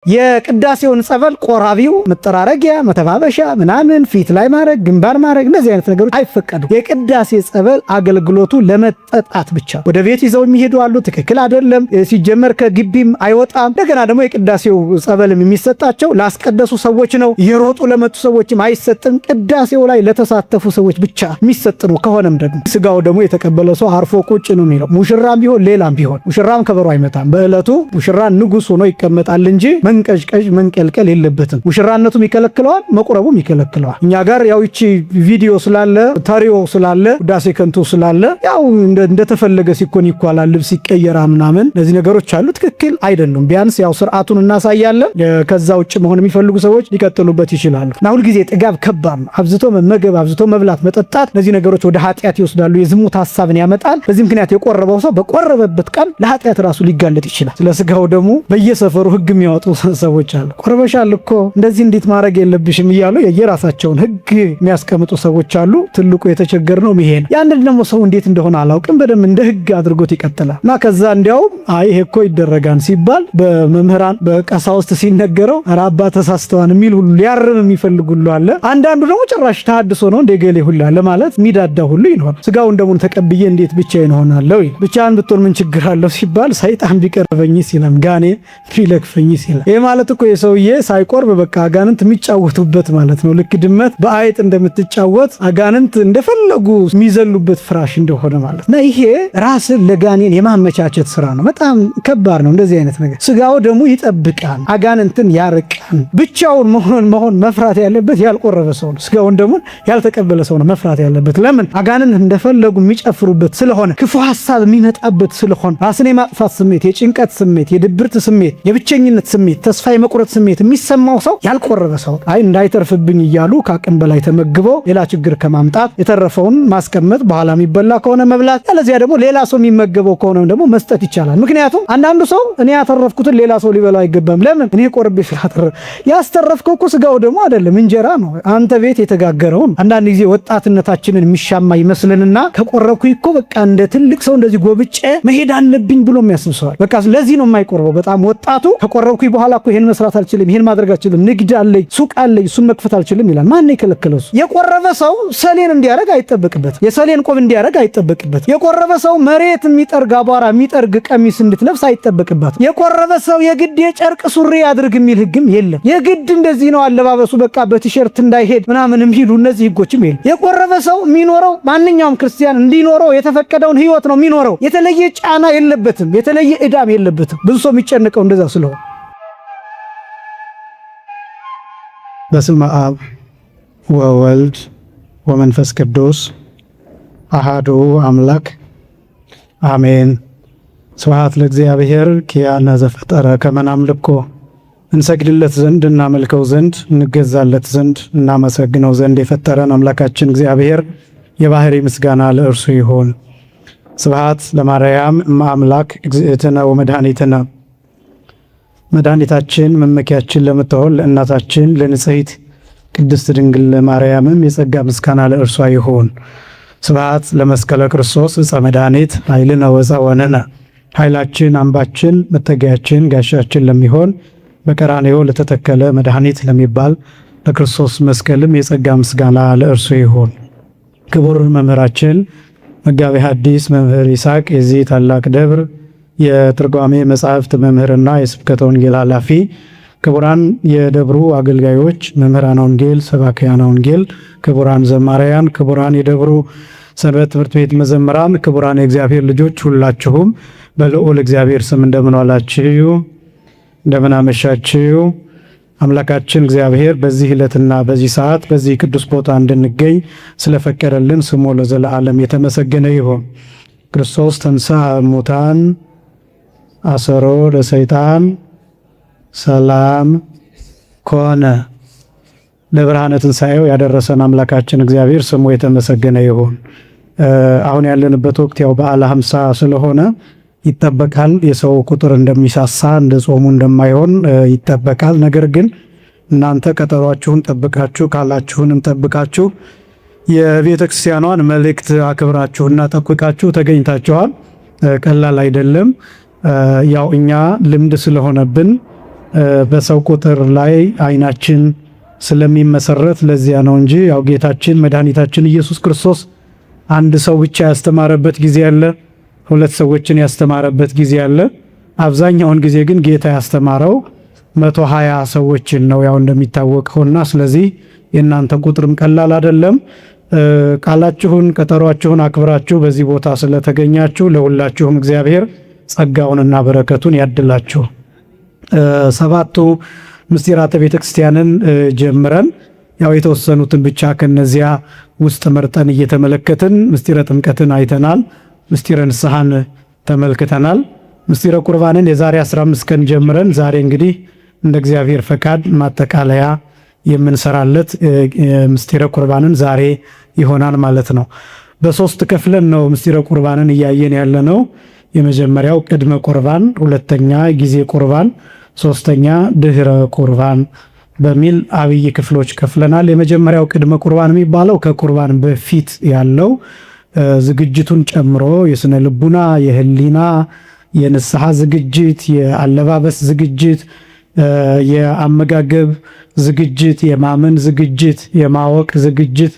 የቅዳሴውን ጸበል ቆራቢው መጠራረጊያ መተባበሻ ምናምን ፊት ላይ ማድረግ ግንባር ማድረግ እንደዚህ አይነት ነገሮች አይፈቀዱም። የቅዳሴ ጸበል አገልግሎቱ ለመጠጣት ብቻ። ወደ ቤት ይዘው የሚሄዱ አሉ። ትክክል አይደለም። ሲጀመር ከግቢም አይወጣም። እንደገና ደግሞ የቅዳሴው ጸበልም የሚሰጣቸው ላስቀደሱ ሰዎች ነው። የሮጡ ለመጡ ሰዎችም አይሰጥም። ቅዳሴው ላይ ለተሳተፉ ሰዎች ብቻ የሚሰጥ ነው። ከሆነም ደግሞ ስጋው ደግሞ የተቀበለ ሰው አርፎ ቁጭ ነው የሚለው። ሙሽራም ቢሆን ሌላም ቢሆን ሙሽራም ከበሮ አይመታም። በእለቱ ሙሽራ ንጉስ ሆኖ ይቀመጣል እንጂ መንቀዥቀዥ መንቀልቀል የለበትም። ሙሽራነቱም ይከለክለዋል፣ መቁረቡም ይከለክለዋል። እኛ ጋር ያው እቺ ቪዲዮ ስላለ ታሪዮ ስላለ ውዳሴ ከንቱ ስላለ ያው እንደተፈለገ ሲኮን ይኳላል፣ ልብስ ይቀየራ ምናምን እነዚህ ነገሮች አሉ። ትክክል አይደሉም። ቢያንስ ያው ስርዓቱን እናሳያለን። ከዛ ውጭ መሆን የሚፈልጉ ሰዎች ሊቀጥሉበት ይችላሉ። እና ሁልጊዜ ጥጋብ ከባድ ነው። አብዝቶ መመገብ፣ አብዝቶ መብላት፣ መጠጣት እነዚህ ነገሮች ወደ ኃጢአት ይወስዳሉ። የዝሙት ሐሳብን ያመጣል። በዚህ ምክንያት የቆረበው ሰው በቆረበበት ቀን ለኃጢአት ራሱ ሊጋለጥ ይችላል። ስለ ስጋው ደግሞ በየሰፈሩ ህግ የሚያወጡ ሰዎች አሉ። ቆርበሻል እኮ እንደዚህ እንዴት ማድረግ የለብሽም እያሉ የየራሳቸውን ህግ የሚያስቀምጡ ሰዎች አሉ። ትልቁ የተቸገርነው ይሄ ነው። ያንን ደግሞ ሰው እንዴት እንደሆነ አላውቅም፣ በደም እንደ ህግ አድርጎት ይቀጥላል። እና ከዛ እንዲያውም አይ ይሄ እኮ ይደረጋን ሲባል በመምህራን በቀሳውስት ሲነገረው ኧረ አባ ተሳስተዋን የሚል ሁሉ ሊያርም የሚፈልግ ሁሉ አለ። አንዳንዱ ደግሞ ጭራሽ ተሐድሶ ነው እንደ ገሌ ሁሉ ለማለት ሚዳዳ ሁሉ ይኖር። ስጋውን ደሙን ተቀብዬ እንዴት ብቻዬን እሆናለሁ? ብቻህን ብትሆን ምን ችግር አለው ሲባል ሰይጣን ቢቀርበኝ ሲለም ጋኔ ቢለክፈኝ ሲለም ይሄ ማለት እኮ የሰውዬ ሳይቆርብ በቃ አጋንንት የሚጫወቱበት ማለት ነው። ልክ ድመት በአይጥ እንደምትጫወት አጋንንት እንደፈለጉ የሚዘሉበት ፍራሽ እንደሆነ ማለት ነው። ይሄ ራስን ለጋኔን የማመቻቸት ስራ ነው። በጣም ከባድ ነው እንደዚህ አይነት ነገር። ስጋው ደግሞ ይጠብቃል፣ አጋንንትን ያርቃል። ብቻውን መሆን መፍራት ያለበት ያልቆረበ ሰው ነው። ስጋውን ደግሞ ያልተቀበለ ሰው ነው መፍራት ያለበት። ለምን? አጋንንት እንደፈለጉ የሚጨፍሩበት ስለሆነ፣ ክፉ ሐሳብ የሚመጣበት ስለሆነ፣ ራስን የማጥፋት ስሜት፣ የጭንቀት ስሜት፣ የድብርት ስሜት፣ የብቸኝነት ስሜት፣ ተስፋ የመቁረጥ ስሜት የሚሰማው ሰው ያልቆረበ ሰው አይ እንዳይተርፍብኝ እያሉ ከአቅም በላይ ተመግበው ሌላ ችግር ከማምጣት የተረፈውን ማስቀመጥ፣ በኋላ የሚበላ ከሆነ መብላት፣ ያለዚያ ደግሞ ሌላ ሰው የሚመገበው ከሆነ ደግሞ መስጠት ይቻላል። ምክንያቱም አንዳንዱ ሰው እኔ ያተረፍኩትን ሌላ ሰው ሊበላው አይገባም። ለምን? እኔ ቆርቤ ስላተረፍ። ያስተረፍከው እኮ ስጋው ደግሞ አይደለም እንጀራ ነው፣ አንተ ቤት የተጋገረውን። አንዳንድ ጊዜ ወጣትነታችንን የሚሻማ ይመስልንና ከቆረብኩኝ እኮ በቃ እንደ ትልቅ ሰው እንደዚህ ጎብጬ መሄድ አለብኝ ብሎ የሚያስብ ሰው በቃ ለዚህ ነው የማይቆርበው። በጣም ወጣቱ ከቆረብኩኝ በኋላ እኮ ይሄን መስራት አልችልም፣ ይሄን ማድረግ አልችልም፣ ንግድ አለኝ፣ ሱቅ አለኝ፣ እሱን መክፈት አልችልም ይላል። ማን ነው የከለከለው? የቆረበ ሰው ሰሌን እንዲያረግ አይጠበቅበትም። የሰሌን ቆብ እንዲያረግ አይጠበቅበትም። የቆረበ ሰው መሬት የሚጠርግ አቧራ የሚጠርግ ቀሚስ እንድትለብስ አይጠበቅባትም። የቆረበ ሰው የግድ የጨርቅ ሱሪ ያድርግ የሚል ህግም የለም። የግድ እንደዚህ ነው አለባበሱ በቃ በቲሸርት እንዳይሄድ ምናምን የሚሉ እነዚህ ህጎችም የለም። የቆረበ ሰው የሚኖረው ማንኛውም ክርስቲያን እንዲኖረው የተፈቀደውን ህይወት ነው የሚኖረው። የተለየ ጫና የለበትም፣ የተለየ ዕዳም የለበትም። ብዙ ሰው የሚጨንቀው እንደዛ ስለሆነ። በስመ አብ ወወልድ ወመንፈስ ቅዱስ አሃዱ አምላክ አሜን። ስብሐት ለእግዚአብሔር ኪያነ ዘፈጠረ ከመ ናምልኮ፣ እንሰግድለት ዘንድ እናመልከው ዘንድ እንገዛለት ዘንድ እናመሰግነው ዘንድ የፈጠረን አምላካችን እግዚአብሔር የባህሪ ምስጋና ለእርሱ ይሁን። ስብሐት ለማርያም እመ አምላክ እግዝእትነ ወመድኃኒትነ፣ መድኃኒታችን መመኪያችን ለምትሆን ለእናታችን ለንጽሕት ቅድስት ድንግል ማርያምም የጸጋ ምስጋና ለእርሷ ይሁን። ስብሐት ለመስቀለ ክርስቶስ ዕፀ መድኃኒት ኃይልነ ወፀወንነ፣ ኃይላችን አምባችን መጠጊያችን ጋሻችን ለሚሆን በቀራንዮ ለተተከለ መድኃኒት ለሚባል ለክርስቶስ መስቀልም የጸጋ ምስጋና ለእርሱ ይሁን። ክቡር መምህራችን መጋቤ ሐዲስ መምህር ይስሐቅ የዚህ ታላቅ ደብር የትርጓሜ መጻሕፍት መምህርና የስብከተ ወንጌል ኃላፊ፣ ክቡራን የደብሩ አገልጋዮች፣ መምህራን ወንጌል፣ ሰባክያነ ወንጌል፣ ክቡራን ዘማሪያን፣ ክቡራን የደብሩ ሰንበት ትምህርት ቤት መዘምራን፣ ክቡራን የእግዚአብሔር ልጆች ሁላችሁም በልዑል እግዚአብሔር ስም እንደምን ዋላችሁ? እንደምን አመሻችሁ? አምላካችን እግዚአብሔር በዚህ ዕለትና በዚህ ሰዓት በዚህ ቅዱስ ቦታ እንድንገኝ ስለፈቀደልን ስሙ ለዘለዓለም የተመሰገነ ይሁን። ክርስቶስ ተንሥአ እሙታን አሰሮ ለሰይጣን ሰላም ኮነ። ለብርሃነ ትንሣኤው ያደረሰን አምላካችን እግዚአብሔር ስሙ የተመሰገነ ይሁን። አሁን ያለንበት ወቅት ያው በዓለ ሃምሳ ስለሆነ ይጠበቃል። የሰው ቁጥር እንደሚሳሳ እንደ ጾሙ እንደማይሆን ይጠበቃል። ነገር ግን እናንተ ቀጠሯችሁን ጠብቃችሁ ካላችሁንም ጠብቃችሁ የቤተ ክርስቲያኗን መልእክት አክብራችሁና ጠብቃችሁ ተገኝታችኋል። ቀላል አይደለም። ያው እኛ ልምድ ስለሆነብን በሰው ቁጥር ላይ አይናችን ስለሚመሰረት ለዚያ ነው እንጂ ያው ጌታችን መድኃኒታችን ኢየሱስ ክርስቶስ አንድ ሰው ብቻ ያስተማረበት ጊዜ አለ፣ ሁለት ሰዎችን ያስተማረበት ጊዜ አለ። አብዛኛውን ጊዜ ግን ጌታ ያስተማረው 120 ሰዎችን ነው ያው እንደሚታወቀውና ስለዚህ የእናንተ ቁጥርም ቀላል አይደለም። ቃላችሁን ቀጠሯችሁን አክብራችሁ በዚህ ቦታ ስለተገኛችሁ ለሁላችሁም እግዚአብሔር ጸጋውንና በረከቱን ያድላችሁ። ሰባቱ ምስጢራተ ቤተክርስቲያንን ጀምረን ያው የተወሰኑትን ብቻ ከነዚያ ውስጥ መርጠን እየተመለከትን ምስጢረ ጥምቀትን አይተናል። ምስጢረ ንስሐን ተመልክተናል። ምስጢረ ቁርባንን የዛሬ 15 ቀን ጀምረን ዛሬ እንግዲህ እንደ እግዚአብሔር ፈቃድ ማጠቃለያ የምንሰራለት ምስጢረ ቁርባንን ዛሬ ይሆናል ማለት ነው። በሶስት ከፍለን ነው ምስጢረ ቁርባንን እያየን ያለ ነው። የመጀመሪያው ቅድመ ቁርባን፣ ሁለተኛ ጊዜ ቁርባን፣ ሶስተኛ ድህረ ቁርባን በሚል አብይ ክፍሎች ከፍለናል። የመጀመሪያው ቅድመ ቁርባን የሚባለው ከቁርባን በፊት ያለው ዝግጅቱን ጨምሮ የስነ ልቡና፣ የህሊና፣ የንስሐ ዝግጅት፣ የአለባበስ ዝግጅት፣ የአመጋገብ ዝግጅት፣ የማመን ዝግጅት፣ የማወቅ ዝግጅት፣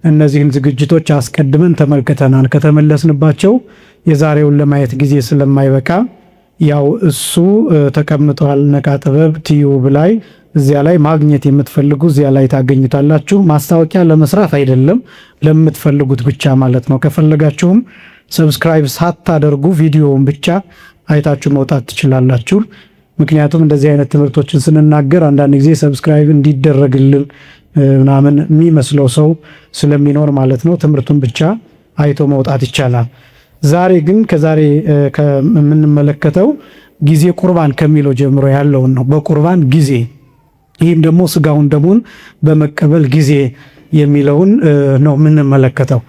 እነዚህን ዝግጅቶች አስቀድመን ተመልክተናል። ከተመለስንባቸው የዛሬውን ለማየት ጊዜ ስለማይበቃ ያው እሱ ተቀምጧል ነቃ ጥበብ ቲዩብ ላይ። እዚያ ላይ ማግኘት የምትፈልጉ እዚያ ላይ ታገኙታላችሁ። ማስታወቂያ ለመስራት አይደለም፣ ለምትፈልጉት ብቻ ማለት ነው። ከፈለጋችሁም ሰብስክራይብ ሳታደርጉ ቪዲዮውን ብቻ አይታችሁ መውጣት ትችላላችሁ። ምክንያቱም እንደዚህ አይነት ትምህርቶችን ስንናገር አንዳንድ ጊዜ ሰብስክራይብ እንዲደረግልን ምናምን የሚመስለው ሰው ስለሚኖር ማለት ነው። ትምህርቱን ብቻ አይቶ መውጣት ይቻላል። ዛሬ ግን ከዛሬ ከምንመለከተው ጊዜ ቁርባን ከሚለው ጀምሮ ያለውን ነው። በቁርባን ጊዜ፣ ይህም ደግሞ ስጋውን ደሙን በመቀበል ጊዜ የሚለውን ነው የምንመለከተው።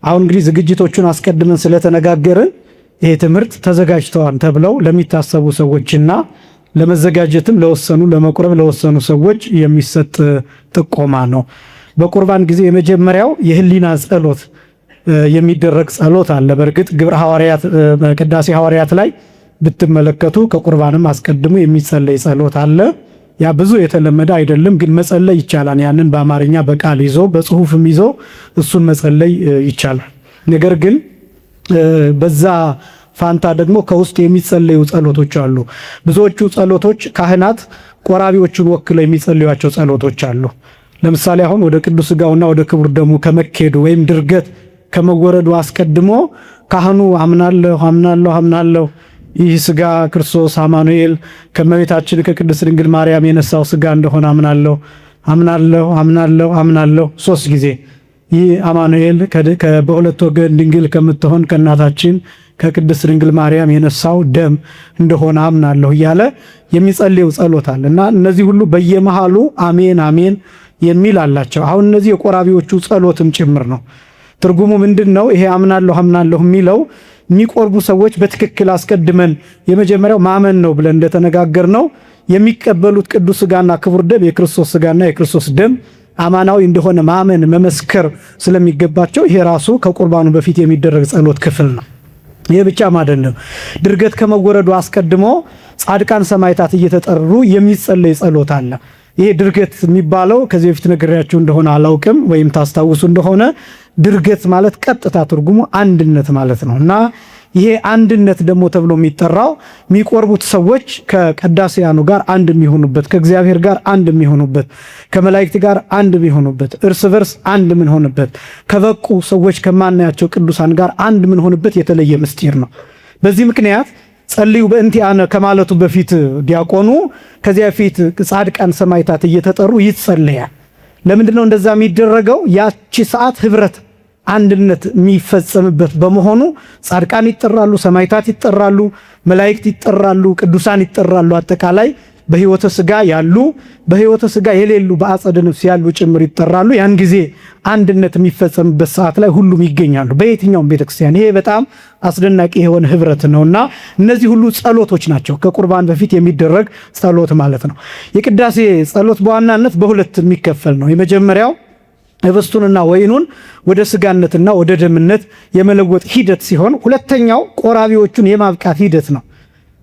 አሁን እንግዲህ ዝግጅቶቹን አስቀድመን ስለተነጋገርን ይሄ ትምህርት ተዘጋጅተዋል ተብለው ለሚታሰቡ ሰዎችና ለመዘጋጀትም ለወሰኑ ለመቁረብ ለወሰኑ ሰዎች የሚሰጥ ጥቆማ ነው። በቁርባን ጊዜ የመጀመሪያው የህሊና ጸሎት የሚደረግ ጸሎት አለ። በእርግጥ ግብረ ሐዋርያት በቅዳሴ ሐዋርያት ላይ ብትመለከቱ ከቁርባንም አስቀድሞ የሚጸለይ ጸሎት አለ። ያ ብዙ የተለመደ አይደለም፣ ግን መጸለይ ይቻላል። ያንን በአማርኛ በቃል ይዞ በጽሁፍም ይዞ እሱን መጸለይ ይቻላል። ነገር ግን በዛ ፋንታ ደግሞ ከውስጥ የሚጸለዩ ጸሎቶች አሉ። ብዙዎቹ ጸሎቶች ካህናት ቆራቢዎቹን ወክለው የሚጸልዩቸው ጸሎቶች አሉ። ለምሳሌ አሁን ወደ ቅዱስ ሥጋውና ወደ ክቡር ደሙ ከመኬዱ ወይም ድርገት ከመወረዱ አስቀድሞ ካህኑ አምናለሁ ይህ ሥጋ ክርስቶስ አማኑኤል ከመቤታችን ከቅድስት ድንግል ማርያም የነሳው ሥጋ እንደሆነ አምናለሁ 3 ጊዜ ይህ አማኑኤል በሁለት ወገን ድንግል ከምትሆን ከእናታችን ከቅድስት ድንግል ማርያም የነሳው ደም እንደሆነ አምናለሁ እያለ የሚጸልየው ጸሎት አለ እና እነዚህ ሁሉ በየመሃሉ አሜን አሜን የሚል አላቸው። አሁን እነዚህ የቆራቢዎቹ ጸሎትም ጭምር ነው። ትርጉሙ ምንድነው? ይሄ አምናለሁ የሚለው የሚቆርቡ ሰዎች በትክክል አስቀድመን የመጀመሪያው ማመን ነው ብለን እንደተነጋገር ነው የሚቀበሉት ቅዱስ ሥጋና ክቡር ደም የክርስቶስ ሥጋና የክርስቶስ ደም አማናዊ እንደሆነ ማመን መመስከር ስለሚገባቸው ይሄ ራሱ ከቁርባኑ በፊት የሚደረግ ጸሎት ክፍል ነው። ይሄ ብቻ ማለት ነው። ድርገት ከመወረዱ አስቀድሞ ጻድቃን ሰማዕታት እየተጠሩ የሚጸለይ ጸሎት አለ። ይሄ ድርገት የሚባለው ከዚህ በፊት ነግሬያችሁ እንደሆነ አላውቅም፣ ወይም ታስታውሱ እንደሆነ ድርገት ማለት ቀጥታ ትርጉሙ አንድነት ማለት ነው እና ይሄ አንድነት ደግሞ ተብሎ የሚጠራው የሚቆርቡት ሰዎች ከቀዳሴያኑ ጋር አንድ የሚሆኑበት፣ ከእግዚአብሔር ጋር አንድ የሚሆኑበት፣ ከመላእክት ጋር አንድ የሚሆኑበት፣ እርስ በርስ አንድ የምንሆንበት፣ ከበቁ ሰዎች ከማናያቸው ቅዱሳን ጋር አንድ የምንሆንበት የተለየ ምስጢር ነው። በዚህ ምክንያት ጸልዩ በእንቲአነ ከማለቱ በፊት ዲያቆኑ ከዚያ በፊት ጻድቃን ሰማዕታት እየተጠሩ ይጸለያል። ለምንድነው እንደዛ የሚደረገው? ያቺ ሰዓት ህብረት አንድነት የሚፈጸምበት በመሆኑ ጻድቃን ይጠራሉ፣ ሰማዕታት ይጠራሉ፣ መላእክት ይጠራሉ፣ ቅዱሳን ይጠራሉ። አጠቃላይ በሕይወተ ሥጋ ያሉ በሕይወተ ሥጋ የሌሉ በአጸደ ነፍስ ያሉ ጭምር ይጠራሉ። ያን ጊዜ አንድነት የሚፈጸምበት ሰዓት ላይ ሁሉም ይገኛሉ በየትኛውም ቤተክርስቲያን። ይሄ በጣም አስደናቂ የሆነ ህብረት ነውና እነዚህ ሁሉ ጸሎቶች ናቸው። ከቁርባን በፊት የሚደረግ ጸሎት ማለት ነው። የቅዳሴ ጸሎት በዋናነት በሁለት የሚከፈል ነው። የመጀመሪያው ህብስቱንና ወይኑን ወደ ሥጋነትና ወደ ደምነት የመለወጥ ሂደት ሲሆን፣ ሁለተኛው ቆራቢዎቹን የማብቃት ሂደት ነው።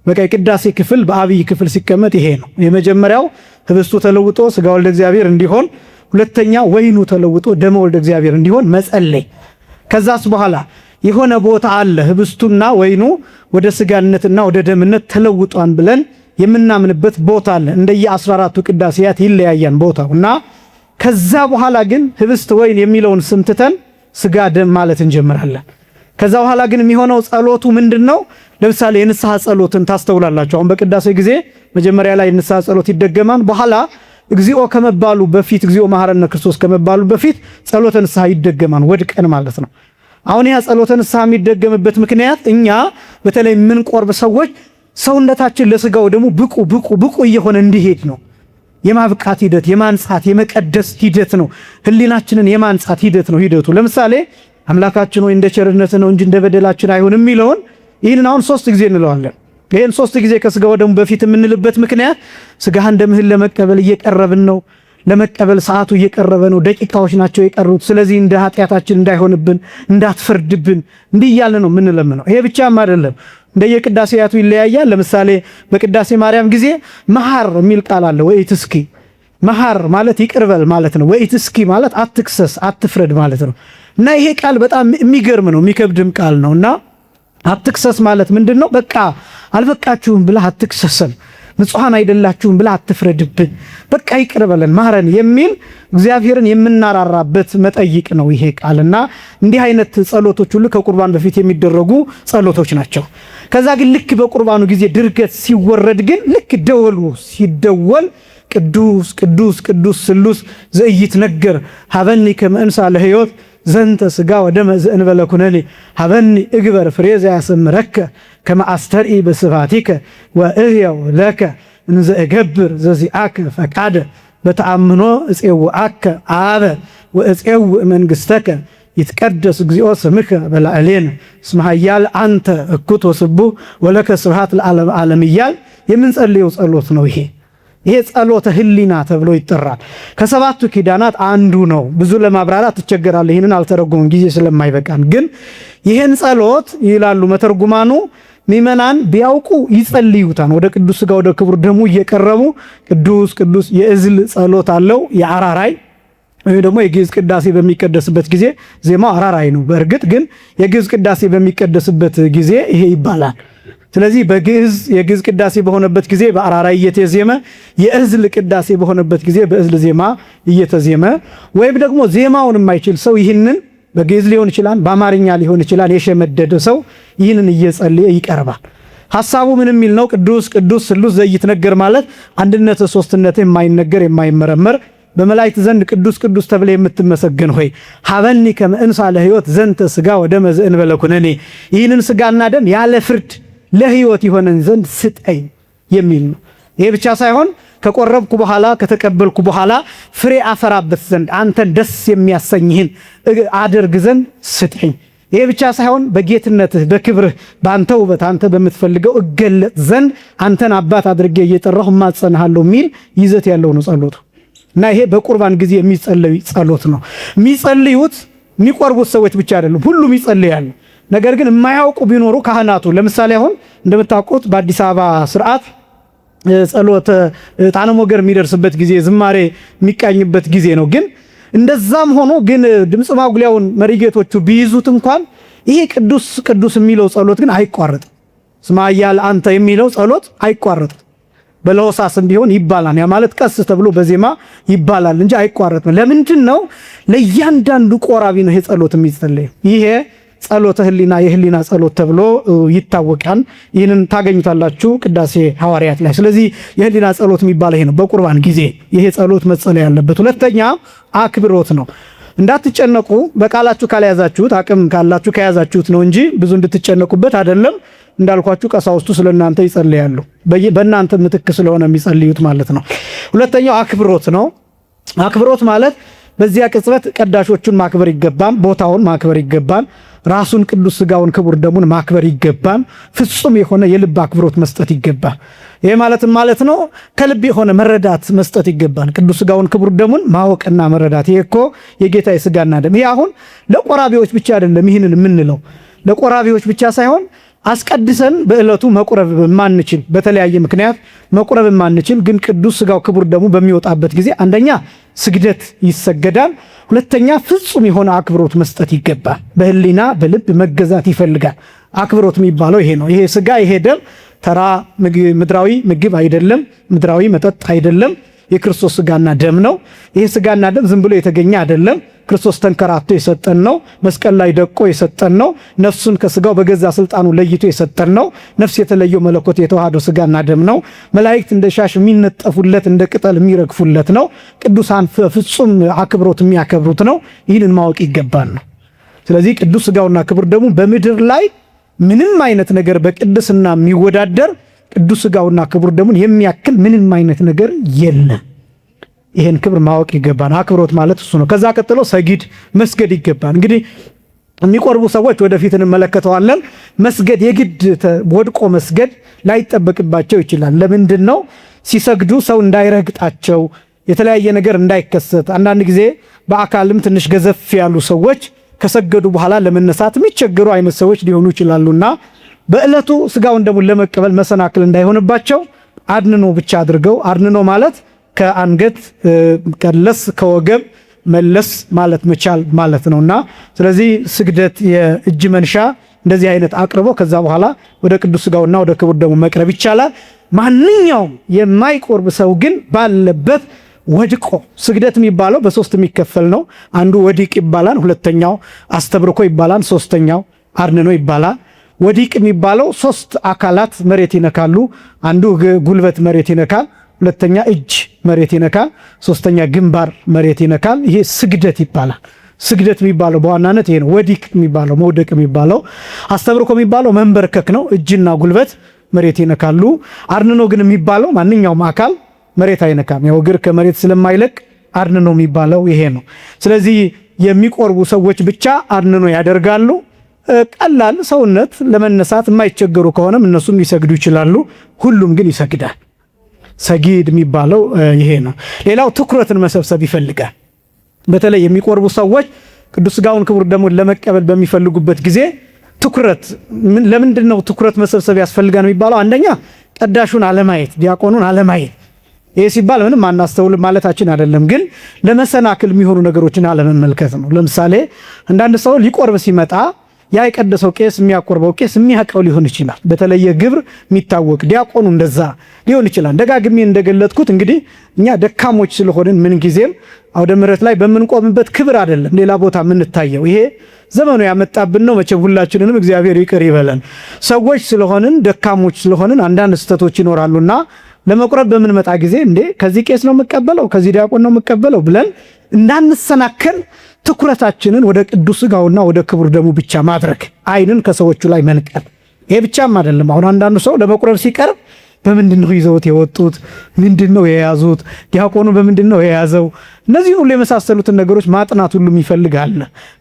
በቃ የቅዳሴ ክፍል በአብይ ክፍል ሲቀመጥ ይሄ ነው። የመጀመሪያው ህብስቱ ተለውጦ ስጋ ወልደ እግዚአብሔር እንዲሆን፣ ሁለተኛ ወይኑ ተለውጦ ደመ ወልደ እግዚአብሔር እንዲሆን መጸለይ። ከዛስ በኋላ የሆነ ቦታ አለ ህብስቱና ወይኑ ወደ ስጋነትና ወደ ደምነት ተለውጧን ብለን የምናምንበት ቦታ አለ። እንደየ 14ቱ ቅዳሴያት ይለያያን ቦታው እና ከዛ በኋላ ግን ህብስት ወይን የሚለውን ስም ትተን ስጋ ደም ማለት እንጀምራለን። ከዛ በኋላ ግን የሚሆነው ጸሎቱ ምንድነው? ለምሳሌ የንስሐ ጸሎትን ታስተውላላችሁ። አሁን በቅዳሴ ጊዜ መጀመሪያ ላይ የንስሐ ጸሎት ይደገማል። በኋላ እግዚኦ ከመባሉ በፊት እግዚኦ መሐረነ ክርስቶስ ከመባሉ በፊት ጸሎተ ንስሐ ይደገማል፣ ወድቀን ማለት ነው። አሁን ያ ጸሎተ ንስሐ የሚደገምበት ምክንያት እኛ በተለይ ምን ቆርብ ሰዎች ሰውነታችን ለስጋው ደግሞ ብቁ እየሆነ እንዲሄድ ነው። የማብቃት ሂደት፣ የማንጻት የመቀደስ ሂደት ነው። ህሊናችንን የማንጻት ሂደት ነው ሂደቱ። ለምሳሌ አምላካችን ሆይ እንደ ቸርነት ነው እንጂ እንደ በደላችን አይሁን የሚለውን ይህንን አሁን 3 ጊዜ እንለዋለን። ይህን 3 ጊዜ ከስጋው ደግሞ በፊት የምንልበት ምክንያት ስጋህን ደምህን ለመቀበል እየቀረብን ነው። ለመቀበል ሰዓቱ እየቀረበ ነው። ደቂቃዎች ናቸው የቀሩት። ስለዚህ እንደ ኃጢአታችን እንዳይሆንብን እንዳትፈርድብን እንዲህ እያለ ነው የምንለምነው። ይሄ ብቻም አይደለም፣ እንደየቅዳሴያቱ ይለያያል። ለምሳሌ በቅዳሴ ማርያም ጊዜ መሐር የሚል ቃል አለ። ወኢትስኪ መሐር ማለት ይቅርበል ማለት ነው። ወኢትስኪ ማለት አትክሰስ፣ አትፍረድ ማለት ነው። እና ይሄ ቃል በጣም የሚገርም ነው፣ የሚከብድም ቃል ነው። እና አትክሰስ ማለት ምንድነው? በቃ አልበቃችሁም ብለህ አትክሰሰን፣ ንጹሃን አይደላችሁም ብለህ አትፍረድብን፣ በቃ ይቅርበለን ማረን የሚል እግዚአብሔርን የምናራራበት መጠይቅ ነው ይሄ ቃልና እንዲህ አይነት ጸሎቶች ሁሉ ከቁርባን በፊት የሚደረጉ ጸሎቶች ናቸው። ከዛ ግን ልክ በቁርባኑ ጊዜ ድርገት ሲወረድ ግን ልክ ደወሉ ሲደወል ቅዱስ ቅዱስ ቅዱስ ስሉስ ዘኢይትነገር ሀበኒ ከመ እንሣ ለሕይወት ዘንተ ስጋ ወደመ ዘእንበለ ኩነኔ ሀበኒ እግበር ፍሬ ዘያሰምረከ ከመ አስተርኢ በስብሐቲከ ወእህየው ለከ እንዘ እገብር ዘዚአከ ፈቃደ በተአምኖ እፄውአከ አበ ወእፄውእ መንግሥተከ ይትቀደስ እግዚኦ ስምከ በላዕሌነ እስመ ኃያል አንተ እኩት ወስቡሕ ወለከ ስብሐት ለዓለመ ዓለም እያል የምንጸልየው ጸሎት ነው ይሄ። ይሄ ጸሎተ ህሊና ተብሎ ይጠራል። ከሰባቱ ኪዳናት አንዱ ነው። ብዙ ለማብራራት ትቸገራለህ፣ ይህንን አልተረጉምም ጊዜ ስለማይበቃን። ግን ይህን ጸሎት ይላሉ መተርጉማኑ ምእመናን ቢያውቁ ይጸልዩታል። ወደ ቅዱስ ሥጋ ወደ ክቡር ደሙ እየቀረቡ ቅዱስ ቅዱስ የእዝል ጸሎት አለው። የአራራይ ወይ ደግሞ የግዕዝ ቅዳሴ በሚቀደስበት ጊዜ ዜማው አራራይ ነው። በእርግጥ ግን የግዕዝ ቅዳሴ በሚቀደስበት ጊዜ ይሄ ይባላል። ስለዚህ በግዕዝ የግዕዝ ቅዳሴ በሆነበት ጊዜ በአራራይ እየተዜመ፣ የእዝል ቅዳሴ በሆነበት ጊዜ በእዝል ዜማ እየተዜመ፣ ወይም ደግሞ ዜማውን የማይችል ሰው ይህንን በግዕዝ ሊሆን ይችላል፣ በአማርኛ ሊሆን ይችላል፣ የሸመደደ ሰው ይህንን እየጸለየ ይቀርባል። ሐሳቡ ምን የሚል ነው? ቅዱስ ቅዱስ ስሉስ ዘኢይትነገር ማለት አንድነት ሶስትነት የማይነገር የማይመረመር በመላእክት ዘንድ ቅዱስ ቅዱስ ተብለ የምትመሰገን ሆይ ሀበኒ ከመ እንሣ ለሕይወት ዘንተ ስጋ ወደመ ዘእንበለ ኩነኔ ይህንን ስጋና ደም ያለ ፍርድ ለሕይወት ይሆነን ዘንድ ስጠኝ የሚል ነው። ይሄ ብቻ ሳይሆን ከቆረብኩ በኋላ ከተቀበልኩ በኋላ ፍሬ አፈራበት ዘንድ አንተን ደስ የሚያሰኝህን አደርግ ዘንድ ስጠኝ። ይሄ ብቻ ሳይሆን በጌትነትህ በክብርህ በአንተ ውበት አንተ በምትፈልገው እገለጥ ዘንድ አንተን አባት አድርጌ እየጠራሁ እማጸንሃለሁ የሚል ይዘት ያለው ነው ጸሎቱ። እና ይሄ በቁርባን ጊዜ የሚጸለይ ጸሎት ነው። የሚጸልዩት የሚቆርቡት ሰዎች ብቻ አይደሉም፣ ሁሉም ይጸልያሉ። ነገር ግን የማያውቁ ቢኖሩ ካህናቱ፣ ለምሳሌ አሁን እንደምታውቁት በአዲስ አበባ ስርዓት ጸሎት ዕጣነ ሞገር የሚደርስበት ጊዜ ዝማሬ የሚቃኝበት ጊዜ ነው። ግን እንደዛም ሆኖ ግን ድምፅ ማጉሊያውን መሪጌቶቹ ቢይዙት እንኳን ይሄ ቅዱስ ቅዱስ የሚለው ጸሎት ግን አይቋረጥም። እስመ ኃያል አንተ የሚለው ጸሎት አይቋረጥም። በለሆሳስም ቢሆን ይባላል። ያ ማለት ቀስ ተብሎ በዜማ ይባላል እንጂ አይቋረጥም። ለምንድን ነው? ለእያንዳንዱ ቆራቢ ነው ይሄ ጸሎት የሚጸለየው። ይሄ ጸሎተ ህሊና የህሊና ጸሎት ተብሎ ይታወቃል። ይህንን ታገኙታላችሁ ቅዳሴ ሐዋርያት ላይ። ስለዚህ የህሊና ጸሎት የሚባለው ይሄ ነው። በቁርባን ጊዜ ይሄ ጸሎት መጸለይ ያለበት። ሁለተኛ አክብሮት ነው። እንዳትጨነቁ በቃላችሁ ካልያዛችሁት፣ አቅም ካላችሁ ከያዛችሁት ነው እንጂ ብዙ እንድትጨነቁበት አይደለም። እንዳልኳችሁ ቀሳውስቱ ስለናንተ ይጸልያሉ፣ በእናንተ ምትክ ስለሆነ የሚጸልዩት ማለት ነው። ሁለተኛው አክብሮት ነው። አክብሮት ማለት በዚያ ቅጽበት ቀዳሾቹን ማክበር ይገባል፣ ቦታውን ማክበር ይገባል፣ ራሱን ቅዱስ ሥጋውን ክቡር ደሙን ማክበር ይገባል፣ ፍጹም የሆነ የልብ አክብሮት መስጠት ይገባል። ይሄ ማለት ነው ከልብ የሆነ መረዳት መስጠት ይገባል። ቅዱስ ሥጋውን ክቡር ደሙን ማወቅና መረዳት። ይሄ እኮ የጌታ የሥጋና ደም። ይሄ አሁን ለቆራቢዎች ብቻ አይደለም። ይህንን የምንለው ለቆራቢዎች ብቻ ሳይሆን አስቀድሰን በእለቱ መቁረብ ማንችል በተለያየ ምክንያት መቁረብ ማንችል ግን ቅዱስ ሥጋው ክቡር ደሙ በሚወጣበት ጊዜ አንደኛ ስግደት ይሰገዳል፣ ሁለተኛ ፍጹም የሆነ አክብሮት መስጠት ይገባል። በህሊና በልብ መገዛት ይፈልጋል። አክብሮት የሚባለው ይሄ ነው። ይሄ ሥጋ ይሄ ደም ተራ ምድራዊ ምግብ አይደለም፣ ምድራዊ መጠጥ አይደለም። የክርስቶስ ሥጋና ደም ነው። ይሄ ሥጋና ደም ዝም ብሎ የተገኘ አይደለም። ክርስቶስ ተንከራቶ የሰጠን ነው። መስቀል ላይ ደቆ የሰጠን ነው። ነፍሱን ከሥጋው በገዛ ስልጣኑ ለይቶ የሰጠን ነው። ነፍስ የተለየው መለኮት የተዋሃደው ሥጋና ደም ነው። መላእክት እንደ ሻሽ የሚነጠፉለት እንደ ቅጠል የሚረግፉለት ነው። ቅዱሳን ፍጹም አክብሮት የሚያከብሩት ነው። ይህንን ማወቅ ይገባል ነው። ስለዚህ ቅዱስ ሥጋውና ክቡር ደሙ በምድር ላይ ምንም አይነት ነገር በቅድስና የሚወዳደር ቅዱስ ሥጋውና ክቡር ደሙን የሚያክል ምንም አይነት ነገር የለም። ይሄን ክብር ማወቅ ይገባል። አክብሮት ማለት እሱ ነው። ከዛ ቀጥሎ ሰጊድ መስገድ ይገባል። እንግዲህ የሚቆርቡ ሰዎች ወደፊት እንመለከተዋለን። መስገድ የግድ ወድቆ መስገድ ላይጠበቅባቸው ይችላል። ለምንድን ነው? ሲሰግዱ ሰው እንዳይረግጣቸው፣ የተለያየ ነገር እንዳይከሰት። አንዳንድ ጊዜ በአካልም ትንሽ ገዘፍ ያሉ ሰዎች ከሰገዱ በኋላ ለመነሳት የሚቸገሩ አይነት ሰዎች ሊሆኑ ይችላሉና በእለቱ ሥጋውን ደሙን ለመቀበል መሰናክል እንዳይሆንባቸው አድንኖ ብቻ አድርገው፣ አድንኖ ማለት ከአንገት ቀለስ ከወገብ መለስ ማለት መቻል ማለት ነውና ስለዚህ ስግደት የእጅ መንሻ እንደዚህ አይነት አቅርቦ ከዛ በኋላ ወደ ቅዱስ ሥጋውና ወደ ክቡር ደሙ መቅረብ ይቻላል። ማንኛውም የማይቆርብ ሰው ግን ባለበት ወድቆ ስግደት የሚባለው በሶስት የሚከፈል ነው። አንዱ ወዲቅ ይባላል፣ ሁለተኛው አስተብርኮ ይባላል፣ ሶስተኛው አድንኖ ይባላል። ወዲቅ የሚባለው ሶስት አካላት መሬት ይነካሉ። አንዱ ጉልበት መሬት ይነካል፣ ሁለተኛ እጅ መሬት ይነካል፣ ሶስተኛ ግንባር መሬት ይነካል። ይሄ ስግደት ይባላል። ስግደት የሚባለው በዋናነት ይሄ ነው። ወዲቅ የሚባለው መውደቅ የሚባለው፣ አስተብርኮ የሚባለው መንበርከክ ነው። እጅና ጉልበት መሬት ይነካሉ። አድንኖ ግን የሚባለው ማንኛውም አካል መሬት አይነካም። ያው እግር ከመሬት ስለማይለቅ አድንኖ የሚባለው ይሄ ነው። ስለዚህ የሚቆርቡ ሰዎች ብቻ አድንኖ ያደርጋሉ። ቀላል ሰውነት ለመነሳት የማይቸገሩ ከሆነም እነሱም ሊሰግዱ ይችላሉ። ሁሉም ግን ይሰግዳል። ሰጊድ የሚባለው ይሄ ነው። ሌላው ትኩረትን መሰብሰብ ይፈልጋል። በተለይ የሚቆርቡ ሰዎች ቅዱስ ሥጋውን ክቡር ደሙን ለመቀበል በሚፈልጉበት ጊዜ ትኩረት ለምንድን ነው ትኩረት መሰብሰብ ያስፈልጋል የሚባለው? አንደኛ ቀዳሹን አለማየት፣ ዲያቆኑን አለማየት። ይሄ ሲባል ምንም አናስተውል ማለታችን አይደለም፣ ግን ለመሰናክል የሚሆኑ ነገሮችን አለመመልከት ነው። ለምሳሌ አንዳንድ ሰው ሊቆርብ ሲመጣ ያ የቀደሰው ቄስ የሚያቆርበው ቄስ የሚያቀው ሊሆን ይችላል። በተለየ ግብር የሚታወቅ ዲያቆኑ እንደዛ ሊሆን ይችላል። ደጋግሜ እንደገለጥኩት እንግዲህ እኛ ደካሞች ስለሆንን ምን ጊዜም አውደ ምሕረት ላይ በምንቆምበት ክብር አይደለም ሌላ ቦታ የምንታየው። ይሄ ዘመኑ ያመጣብን ነው። መቼም ሁላችንንም እግዚአብሔር ይቅር ይበለን። ሰዎች ስለሆንን ደካሞች ስለሆንን አንዳንድ ስህተቶች ይኖራሉና ለመቁረብ በምንመጣ ጊዜ እንዴ ከዚህ ቄስ ነው የምቀበለው ከዚህ ዲያቆን ነው የምቀበለው ብለን እንዳንሰናከል ትኩረታችንን ወደ ቅዱስ ሥጋውና ወደ ክቡር ደሙ ብቻ ማድረግ፣ አይንን ከሰዎቹ ላይ መንቀል። ይሄ ብቻም አይደለም። አሁን አንዳንዱ ሰው ለመቁረብ ሲቀርብ በምንድን ነው ይዘውት የወጡት? ምንድን ነው የያዙት? ዲያቆኑ በምንድን ነው የያዘው? እነዚህ ሁሉ የመሳሰሉትን ነገሮች ማጥናት ሁሉ ይፈልጋል።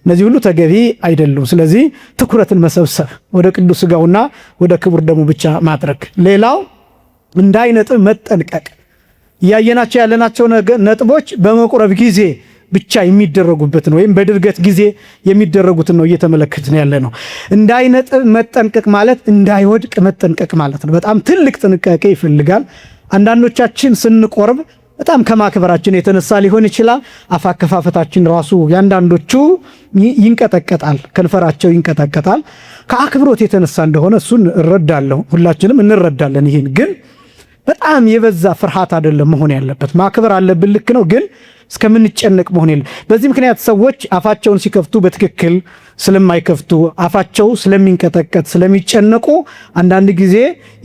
እነዚህ ሁሉ ተገቢ አይደሉም። ስለዚህ ትኩረትን መሰብሰብ፣ ወደ ቅዱስ ሥጋውና ወደ ክቡር ደሙ ብቻ ማድረግ። ሌላው እንዳይነጥብ መጠንቀቅ። እያየናቸው ያለናቸው ነጥቦች በመቁረብ ጊዜ ብቻ የሚደረጉበትን ወይም በድርገት ጊዜ የሚደረጉትን ነው እየተመለከትን ያለ ነው። እንዳይነጥብ መጠንቀቅ ማለት እንዳይወድቅ መጠንቀቅ ማለት ነው። በጣም ትልቅ ጥንቃቄ ይፈልጋል። አንዳንዶቻችን ስንቆርብ በጣም ከማክበራችን የተነሳ ሊሆን ይችላል። አፍ አከፋፈታችን ራሱ ያንዳንዶቹ ይንቀጠቀጣል፣ ከንፈራቸው ይንቀጠቀጣል። ከአክብሮት የተነሳ እንደሆነ እሱን እረዳለሁ፣ ሁላችንም እንረዳለን። ይህን ግን በጣም የበዛ ፍርሃት አይደለም መሆን ያለበት። ማክበር አለብን፣ ልክ ነው፣ ግን እስከምንጨነቅ መሆን የለም። በዚህ ምክንያት ሰዎች አፋቸውን ሲከፍቱ በትክክል ስለማይከፍቱ አፋቸው ስለሚንቀጠቀጥ ስለሚጨነቁ አንዳንድ ጊዜ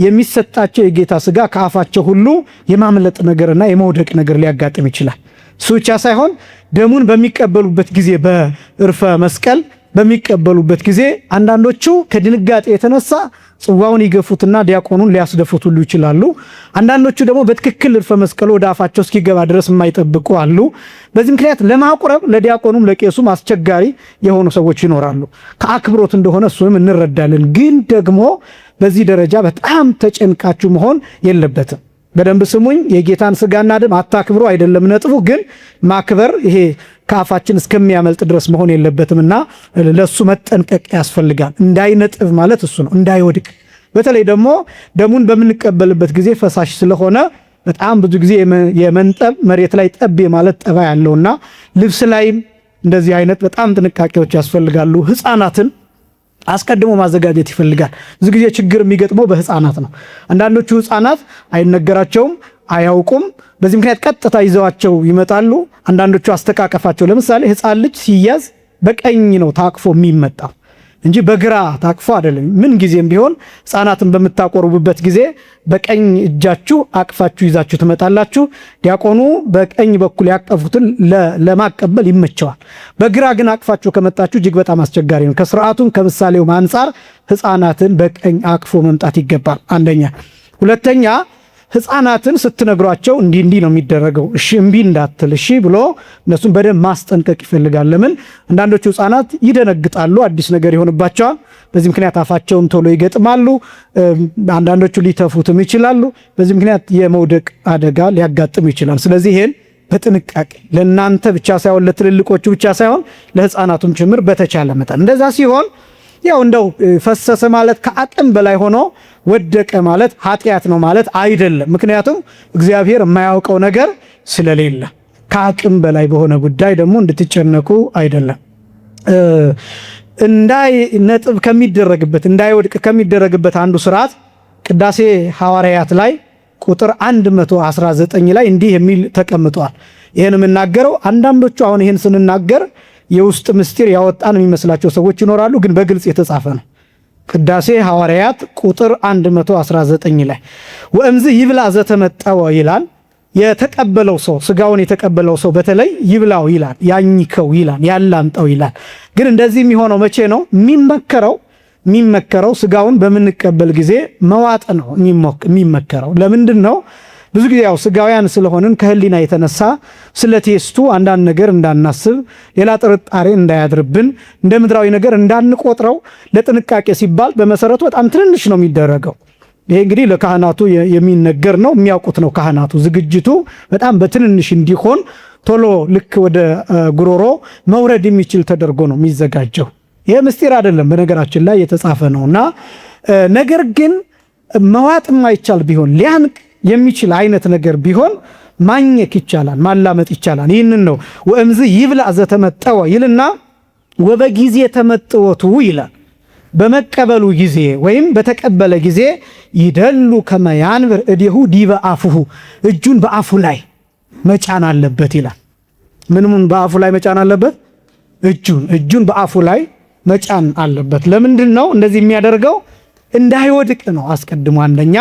የሚሰጣቸው የጌታ ሥጋ ከአፋቸው ሁሉ የማምለጥ ነገርና የመውደቅ ነገር ሊያጋጥም ይችላል። እሱ ብቻ ሳይሆን ደሙን በሚቀበሉበት ጊዜ በዕርፈ መስቀል በሚቀበሉበት ጊዜ አንዳንዶቹ ከድንጋጤ የተነሳ ጽዋውን ይገፉትና ዲያቆኑን ሊያስደፉት ሁሉ ይችላሉ። አንዳንዶቹ ደግሞ በትክክል ዕርፈ መስቀሉ ወደ አፋቸው እስኪገባ ድረስ የማይጠብቁ አሉ። በዚህ ምክንያት ለማቁረብ ለዲያቆኑም ለቄሱም አስቸጋሪ የሆኑ ሰዎች ይኖራሉ። ከአክብሮት እንደሆነ እሱንም እንረዳለን። ግን ደግሞ በዚህ ደረጃ በጣም ተጨንቃችሁ መሆን የለበትም። በደንብ ስሙኝ። የጌታን ሥጋና ደም አታክብሩ አይደለም ነጥቡ፣ ግን ማክበር ይሄ ከአፋችን እስከሚያመልጥ ድረስ መሆን የለበትምና ለሱ መጠንቀቅ ያስፈልጋል። እንዳይነጥብ ማለት እሱ ነው፣ እንዳይወድቅ። በተለይ ደግሞ ደሙን በምንቀበልበት ጊዜ ፈሳሽ ስለሆነ በጣም ብዙ ጊዜ የመንጠብ መሬት ላይ ጠብ ማለት ጠባ ያለውና ልብስ ላይም እንደዚህ አይነት በጣም ጥንቃቄዎች ያስፈልጋሉ። ሕፃናትን አስቀድሞ ማዘጋጀት ይፈልጋል። ብዙ ጊዜ ችግር የሚገጥመው በሕፃናት ነው። አንዳንዶቹ ሕፃናት አይነገራቸውም፣ አያውቁም። በዚህ ምክንያት ቀጥታ ይዘዋቸው ይመጣሉ። አንዳንዶቹ አስተቃቀፋቸው፣ ለምሳሌ ሕፃን ልጅ ሲያዝ በቀኝ ነው ታቅፎ የሚመጣው እንጂ በግራ ታቅፎ አይደለም። ምን ጊዜም ቢሆን ሕፃናትን በምታቆርቡበት ጊዜ በቀኝ እጃችሁ አቅፋችሁ ይዛችሁ ትመጣላችሁ። ዲያቆኑ በቀኝ በኩል ያቀፉትን ለማቀበል ይመቸዋል። በግራ ግን አቅፋችሁ ከመጣችሁ እጅግ በጣም አስቸጋሪ ነው። ከስርዓቱም ከምሳሌው አንጻር ሕፃናትን በቀኝ አቅፎ መምጣት ይገባል። አንደኛ። ሁለተኛ ሕፃናትን ስትነግሯቸው እንዲህ ነው የሚደረገው፣ እሺ እምቢ እንዳትል እሺ ብሎ እነሱን በደንብ ማስጠንቀቅ ይፈልጋል። ለምን አንዳንዶቹ ሕፃናት ይደነግጣሉ፣ አዲስ ነገር ይሆንባቸዋል። በዚህ ምክንያት አፋቸውን ቶሎ ይገጥማሉ። አንዳንዶቹ ሊተፉትም ይችላሉ። በዚህ ምክንያት የመውደቅ አደጋ ሊያጋጥም ይችላል። ስለዚህ ይሄን በጥንቃቄ ለእናንተ ብቻ ሳይሆን ለትልልቆቹ ብቻ ሳይሆን ለሕፃናቱም ጭምር በተቻለ መጠን እንደዛ ሲሆን ያው እንደው ፈሰሰ ማለት ከአቅም በላይ ሆኖ ወደቀ ማለት ኃጢአት ነው ማለት አይደለም። ምክንያቱም እግዚአብሔር የማያውቀው ነገር ስለሌለ ከአቅም በላይ በሆነ ጉዳይ ደግሞ እንድትጨነቁ አይደለም። እንዳይነጥብ ከሚደረግበት እንዳይወድቅ ከሚደረግበት አንዱ ስርዓት ቅዳሴ ሐዋርያት ላይ ቁጥር 119 ላይ እንዲህ የሚል ተቀምጧል። ይህን የምናገረው አንዳንዶቹ አሁን ይህን ስንናገር የውስጥ ምስጢር ያወጣን የሚመስላቸው ሰዎች ይኖራሉ፣ ግን በግልጽ የተጻፈ ነው። ቅዳሴ ሐዋርያት ቁጥር 119 ላይ ወእምዝ ይብላ ዘተመጠወ ይላል። የተቀበለው ሰው ስጋውን የተቀበለው ሰው በተለይ ይብላው ይላል፣ ያኝከው ይላል፣ ያላምጠው ይላል። ግን እንደዚህ የሚሆነው መቼ ነው? የሚመከረው ስጋውን በምንቀበል ጊዜ መዋጥ ነው የሚመከረው። ለምንድን ነው? ብዙ ጊዜ ያው ስጋውያን ስለሆንን ከህሊና የተነሳ ስለ ቴስቱ አንዳንድ ነገር እንዳናስብ፣ ሌላ ጥርጣሬ እንዳያድርብን፣ እንደ ምድራዊ ነገር እንዳንቆጥረው ለጥንቃቄ ሲባል በመሰረቱ በጣም ትንንሽ ነው የሚደረገው። ይሄ እንግዲህ ለካህናቱ የሚነገር ነው፣ የሚያውቁት ነው ካህናቱ። ዝግጅቱ በጣም በትንንሽ እንዲሆን ቶሎ ልክ ወደ ጉሮሮ መውረድ የሚችል ተደርጎ ነው የሚዘጋጀው። ይሄ ምስጢር አይደለም፣ በነገራችን ላይ የተጻፈ ነውና ነገር ግን መዋጥ የማይቻል ቢሆን ሊያንቅ የሚችል አይነት ነገር ቢሆን ማኘክ ይቻላል፣ ማላመጥ ይቻላል። ይህንን ነው ወእምዝ ይብላ ዘተመጠወ ይልና ወበጊዜ ተመጥወቱ ይላል። በመቀበሉ ጊዜ ወይም በተቀበለ ጊዜ ይደሉ ከመያንብር እዲሁ ዲበ አፉሁ እጁን በአፉ ላይ መጫን አለበት ይላል። ምንምን በአፉ ላይ መጫን አለበት? እጁን በአፉ ላይ መጫን አለበት። ለምንድን ነው እንደዚህ የሚያደርገው? እንዳይወድቅ ነው አስቀድሞ አንደኛ።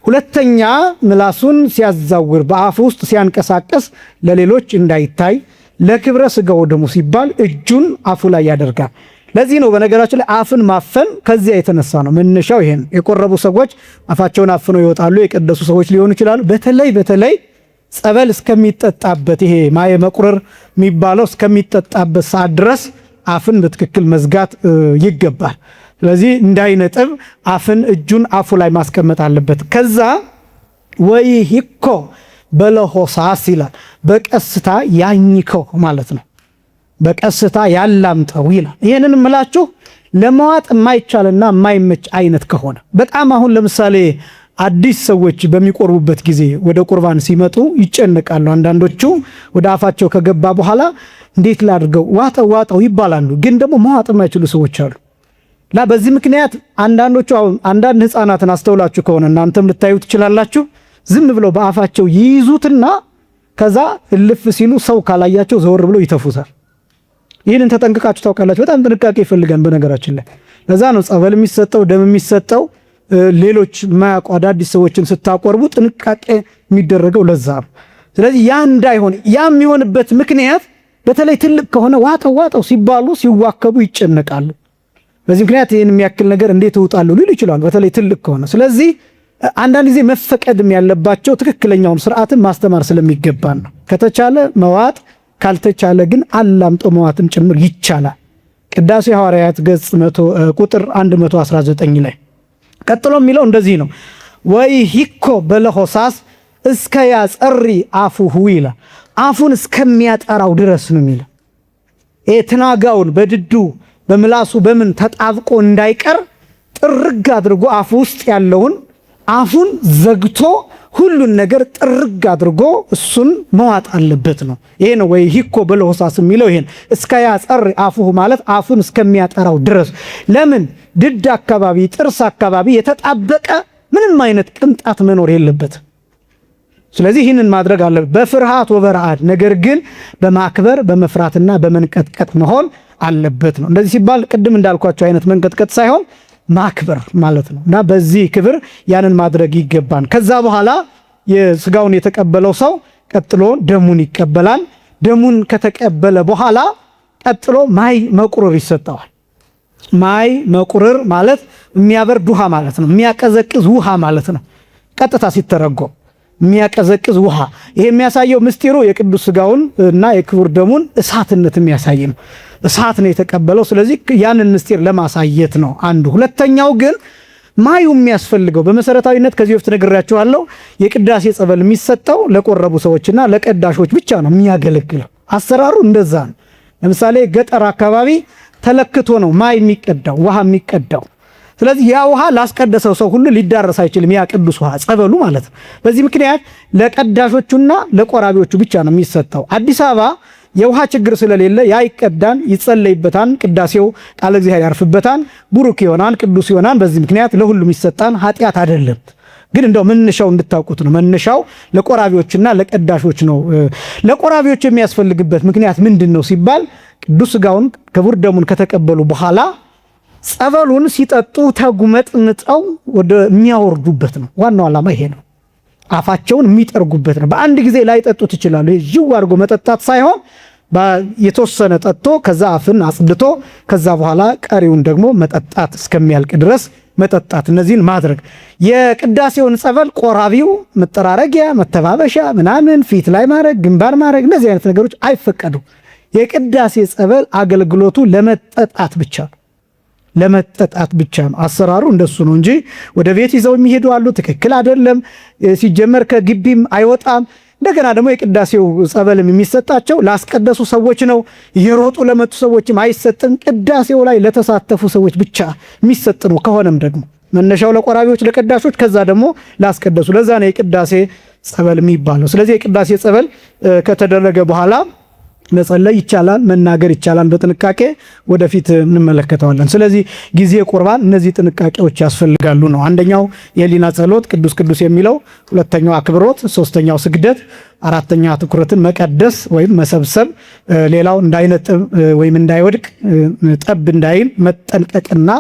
ሁለተኛ ምላሱን ሲያዛውር በአፉ ውስጥ ሲያንቀሳቀስ ለሌሎች እንዳይታይ ለክብረ ስጋው ደሙ ሲባል እጁን አፉ ላይ ያደርጋል። ለዚህ ነው በነገራችን ላይ አፍን ማፈን ከዚያ የተነሳ ነው መነሻው። ይሄን የቆረቡ ሰዎች አፋቸውን አፍነው ይወጣሉ፣ የቀደሱ ሰዎች ሊሆኑ ይችላሉ። በተለይ ጸበል እስከሚጠጣበት ይሄ ማየ መቁረር የሚባለው እስከሚጠጣበት ሰዓት ድረስ አፍን በትክክል መዝጋት ይገባል። ስለዚህ እንዳይነጥብ አፍን እጁን አፉ ላይ ማስቀመጥ አለበት። ከዛ ወይ ሂኮ በለሆሳስ ይላል፣ በቀስታ ያኝከው ማለት ነው። በቀስታ ያላምጠው ይላል። ይህንን ምላችሁ ለመዋጥ የማይቻልና የማይመች አይነት ከሆነ በጣም አሁን ለምሳሌ አዲስ ሰዎች በሚቆርቡበት ጊዜ ወደ ቁርባን ሲመጡ ይጨነቃሉ። አንዳንዶቹ ወደ አፋቸው ከገባ በኋላ እንዴት ላድርገው ዋጠው ይባላሉ። ግን ደግሞ መዋጥ የማይችሉ ሰዎች አሉ። በዚህ ምክንያት አንዳንዶቹ አንዳንድ ሕፃናትን አስተውላችሁ ከሆነ እናንተም ልታዩ ትችላላችሁ። ዝም ብለው በአፋቸው ይይዙትና ከዛ እልፍ ሲሉ ሰው ካላያቸው ዘወር ብለው ይተፉታል። ይህንን ተጠንቅቃችሁ ታውቃላችሁ። በጣም ጥንቃቄ ይፈልጋል በነገራችን ላይ። ለዛ ነው ጸበል የሚሰጠው ደም የሚሰጠው ሌሎች ማያውቁ አዳዲስ ሰዎችን ስታቆርቡ ጥንቃቄ የሚደረገው ለዛ ነው። ስለዚህ ያ እንዳይሆን ያ የሚሆንበት ምክንያት በተለይ ትልቅ ከሆነ ዋጠው ሲባሉ ሲዋከቡ ይጨነቃሉ። በዚህ ምክንያት ይህን የሚያክል ነገር እንዴት እውጣለሁ ሊሉ ይችላሉ፣ በተለይ ትልቅ ከሆነ። ስለዚህ አንዳንድ ጊዜ መፈቀድም ያለባቸው ትክክለኛውን ስርዓትን ማስተማር ስለሚገባን ነው። ከተቻለ መዋጥ፣ ካልተቻለ ግን አላምጦ መዋጥም ጭምር ይቻላል። ቅዳሴ ሐዋርያት ገጽ ቁጥር 119 ላይ ቀጥሎ የሚለው እንደዚህ ነው። ወይ ሂኮ በለሆሳስ እስከ ያጸሪ አፉሁ ይላል። አፉን እስከሚያጠራው ድረስ ነው የሚለው። ትናጋውን በድዱ በምላሱ በምን ተጣብቆ እንዳይቀር ጥርግ አድርጎ አፉ ውስጥ ያለውን አፉን ዘግቶ ሁሉን ነገር ጥርግ አድርጎ እሱን መዋጥ አለበት ነው። ይሄ ነው ወይ ሂኮ በለሆሳስ የሚለው ይሄን እስከ ያጸር አፉሁ ማለት አፉን እስከሚያጠራው ድረስ። ለምን ድድ አካባቢ ጥርስ አካባቢ የተጣበቀ ምንም አይነት ቅንጣት መኖር የለበት። ስለዚህ ይህንን ማድረግ አለበት በፍርሃት ወበረአድ፣ ነገር ግን በማክበር በመፍራትና በመንቀጥቀጥ መሆን አለበት ነው። እንደዚህ ሲባል ቅድም እንዳልኳቸው አይነት መንቀጥቀጥ ሳይሆን ማክበር ማለት ነው። እና በዚህ ክብር ያንን ማድረግ ይገባን። ከዛ በኋላ የስጋውን የተቀበለው ሰው ቀጥሎ ደሙን ይቀበላል። ደሙን ከተቀበለ በኋላ ቀጥሎ ማይ መቁረር ይሰጠዋል። ማይ መቁረር ማለት የሚያበርድ ውሃ ማለት ነው። የሚያቀዘቅዝ ውሃ ማለት ነው። ቀጥታ ሲተረጎም የሚያቀዘቅዝ ውሃ። ይሄ የሚያሳየው ምስጢሩ የቅዱስ ስጋውን እና የክቡር ደሙን እሳትነት የሚያሳይ ነው። እሳት ነው የተቀበለው። ስለዚህ ያንን ምስጢር ለማሳየት ነው አንዱ። ሁለተኛው ግን ማዩ የሚያስፈልገው በመሰረታዊነት ከዚህ በፊት ነግሬያችኋለሁ። የቅዳሴ ጸበል የሚሰጠው ለቆረቡ ሰዎችና ለቀዳሾች ብቻ ነው የሚያገለግለው። አሰራሩ እንደዛ ነው። ለምሳሌ ገጠር አካባቢ ተለክቶ ነው ማይ የሚቀዳው ውሃ የሚቀዳው። ስለዚህ ያ ውሃ ላስቀደሰው ሰው ሁሉ ሊዳረስ አይችልም፣ ያ ቅዱስ ውሃ ጸበሉ ማለት ነው። በዚህ ምክንያት ለቀዳሾቹና ለቆራቢዎቹ ብቻ ነው የሚሰጠው። አዲስ አበባ የውሃ ችግር ስለሌለ ያ ይቀዳን፣ ይጸለይበታል፣ ቅዳሴው ቃለ እግዚአብሔር ያርፍበታል፣ ቡሩክ ይሆናል፣ ቅዱስ ይሆናል። በዚህ ምክንያት ለሁሉም ይሰጣል። ኃጢአት አይደለም። ግን እንደው መነሻው እንድታውቁት ነው። መነሻው ለቆራቢዎችና ለቀዳሾች ነው። ለቆራቢዎች የሚያስፈልግበት ምክንያት ምንድን ነው ሲባል ቅዱስ ሥጋውን ክቡር ደሙን ከተቀበሉ በኋላ ጸበሉን ሲጠጡ ተጉመጥምጠው ወደ የሚያወርዱበት ነው። ዋናው ዓላማ ይሄ ነው። አፋቸውን የሚጠርጉበት ነው። በአንድ ጊዜ ላይ ጠጡት ይችላሉ። ይህ አድርጎ መጠጣት ሳይሆን የተወሰነ ጠጥቶ ከዛ አፍን አጽድቶ ከዛ በኋላ ቀሪውን ደግሞ መጠጣት እስከሚያልቅ ድረስ መጠጣት። እነዚህን ማድረግ የቅዳሴውን ጸበል ቆራቢው መጠራረጊያ፣ መተባበሻ ምናምን ፊት ላይ ማድረግ፣ ግንባር ማድረግ እነዚህ አይነት ነገሮች አይፈቀዱም። የቅዳሴ ጸበል አገልግሎቱ ለመጠጣት ብቻ ነው። ለመጠጣት ብቻ ነው። አሰራሩ እንደሱ ነው እንጂ ወደ ቤት ይዘው የሚሄዱ አሉ። ትክክል አይደለም። ሲጀመር ከግቢም አይወጣም። እንደገና ደግሞ የቅዳሴው ጸበልም የሚሰጣቸው ላስቀደሱ ሰዎች ነው። እየሮጡ ለመጡ ሰዎችም አይሰጥም። ቅዳሴው ላይ ለተሳተፉ ሰዎች ብቻ የሚሰጥ ነው። ከሆነም ደግሞ መነሻው ለቆራቢዎች፣ ለቀዳሾች፣ ከዛ ደግሞ ላስቀደሱ። ለዛ ነው የቅዳሴ ጸበል የሚባለው። ስለዚህ የቅዳሴ ጸበል ከተደረገ በኋላ መጸለይ ይቻላል፣ መናገር ይቻላል። በጥንቃቄ ወደፊት እንመለከተዋለን። ስለዚህ ጊዜ ቁርባን እነዚህ ጥንቃቄዎች ያስፈልጋሉ ነው። አንደኛው የህሊና ጸሎት ቅዱስ ቅዱስ የሚለው፣ ሁለተኛው አክብሮት፣ ሶስተኛው ስግደት፣ አራተኛ ትኩረትን መቀደስ ወይም መሰብሰብ፣ ሌላው እንዳይነጥብ ወይም እንዳይወድቅ ጠብ እንዳይል መጠንቀቅና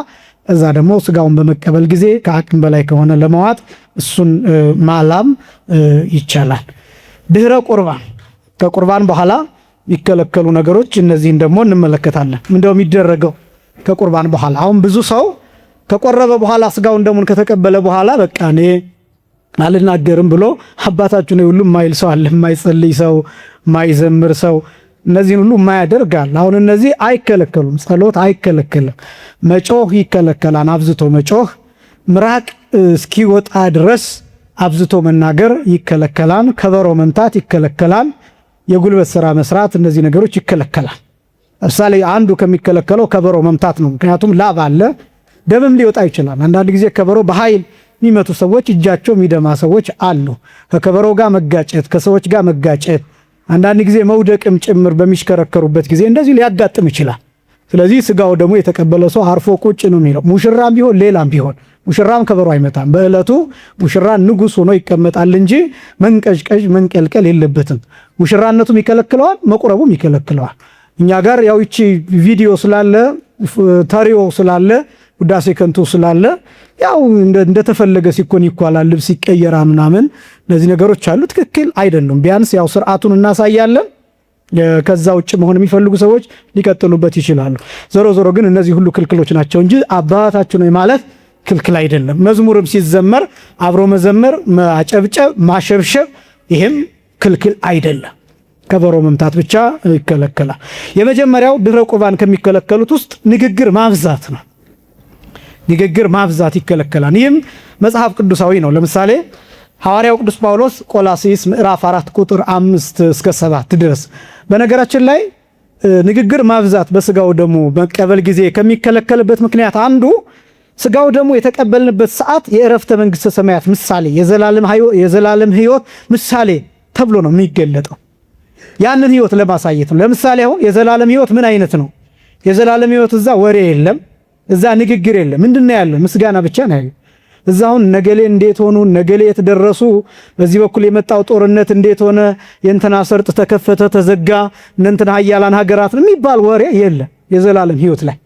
እዛ ደግሞ ስጋውን በመቀበል ጊዜ ከአቅም በላይ ከሆነ ለመዋጥ እሱን ማላም ይቻላል። ድህረ ቁርባን ከቁርባን በኋላ የሚከለከሉ ነገሮች እነዚህን ደግሞ እንመለከታለን። ምንድነው የሚደረገው ከቁርባን በኋላ? አሁን ብዙ ሰው ከቆረበ በኋላ ስጋውን ደሙን ከተቀበለ በኋላ በቃ እኔ አልናገርም ብሎ አባታችሁ ነው ሁሉ የማይል ሰው አለ። የማይጸልይ ሰው፣ የማይዘምር ሰው፣ እነዚህን ሁሉ የማያደርጋል። አሁን እነዚህ አይከለከሉም። ጸሎት አይከለከልም። መጮህ ይከለከላል። አብዝቶ መጮህ፣ ምራቅ እስኪወጣ ድረስ አብዝቶ መናገር ይከለከላል። ከበሮ መምታት ይከለከላል። የጉልበት ስራ መስራት፣ እነዚህ ነገሮች ይከለከላል። ለምሳሌ አንዱ ከሚከለከለው ከበሮ መምታት ነው። ምክንያቱም ላብ አለ፣ ደምም ሊወጣ ይችላል። አንዳንድ ጊዜ ከበሮ በኃይል የሚመቱ ሰዎች፣ እጃቸው የሚደማ ሰዎች አሉ። ከከበሮ ጋር መጋጨት፣ ከሰዎች ጋር መጋጨት፣ አንዳንድ ጊዜ መውደቅም ጭምር በሚሽከረከሩበት ጊዜ እንደዚህ ሊያጋጥም ይችላል። ስለዚህ ስጋው ደግሞ የተቀበለ ሰው አርፎ ቁጭ ነው የሚለው። ሙሽራም ቢሆን ሌላም ቢሆን ሙሽራም ከበሮ አይመታም። በእለቱ ሙሽራ ንጉስ ሆኖ ይቀመጣል እንጂ መንቀዥቀዥ መንቀልቀል የለበትም። ሙሽራነቱም ይከለክለዋል፣ መቁረቡም ይከለክለዋል። እኛ ጋር ያው ይቺ ቪዲዮ ስላለ ታሪዮ ስላለ ውዳሴ ከንቱ ስላለ ያው እንደተፈለገ ሲኮን ይኳላል፣ ልብስ ይቀየራ ምናምን እነዚህ ነገሮች አሉ። ትክክል አይደሉም። ቢያንስ ያው ስርዓቱን እናሳያለን። ከዛ ውጭ መሆን የሚፈልጉ ሰዎች ሊቀጥሉበት ይችላሉ። ዞሮ ዞሮ ግን እነዚህ ሁሉ ክልክሎች ናቸው እንጂ አባታችሁ ነው ማለት ክልክል አይደለም። መዝሙርም ሲዘመር አብሮ መዘመር፣ ማጨብጨብ፣ ማሸብሸብ ይሄም ክልክል አይደለም። ከበሮ መምታት ብቻ ይከለከላል። የመጀመሪያው ድህረ ቁርባን ከሚከለከሉት ውስጥ ንግግር ማብዛት ነው። ንግግር ማብዛት ይከለከላል። ይህም መጽሐፍ ቅዱሳዊ ነው። ለምሳሌ ሐዋርያው ቅዱስ ጳውሎስ ቆላስይስ ምዕራፍ 4 ቁጥር 5 እስከ 7 ድረስ። በነገራችን ላይ ንግግር ማብዛት በስጋው ደሙ መቀበል ጊዜ ከሚከለከልበት ምክንያት አንዱ ስጋው ደሙ የተቀበልንበት ሰዓት የዕረፍተ መንግሥተ ሰማያት ምሳሌ የዘላለም ሕይወት ምሳሌ ተብሎ ነው የሚገለጠው። ያንን ሕይወት ለማሳየት ነው። ለምሳሌ አሁን የዘላለም ሕይወት ምን አይነት ነው? የዘላለም ሕይወት እዛ ወሬ የለም፣ እዛ ንግግር የለም። ምንድነው ያለው? ምስጋና ብቻ ነው ያለው። እዛ አሁን ነገሌ እንዴት ሆኑ፣ ነገሌ የተደረሱ፣ በዚህ በኩል የመጣው ጦርነት እንዴት ሆነ፣ የእንትና ሰርጥ ተከፈተ ተዘጋ፣ እነንትና ኃያላን ሀገራት የሚባል ወሬ የለም። የዘላለም ሕይወት ላይ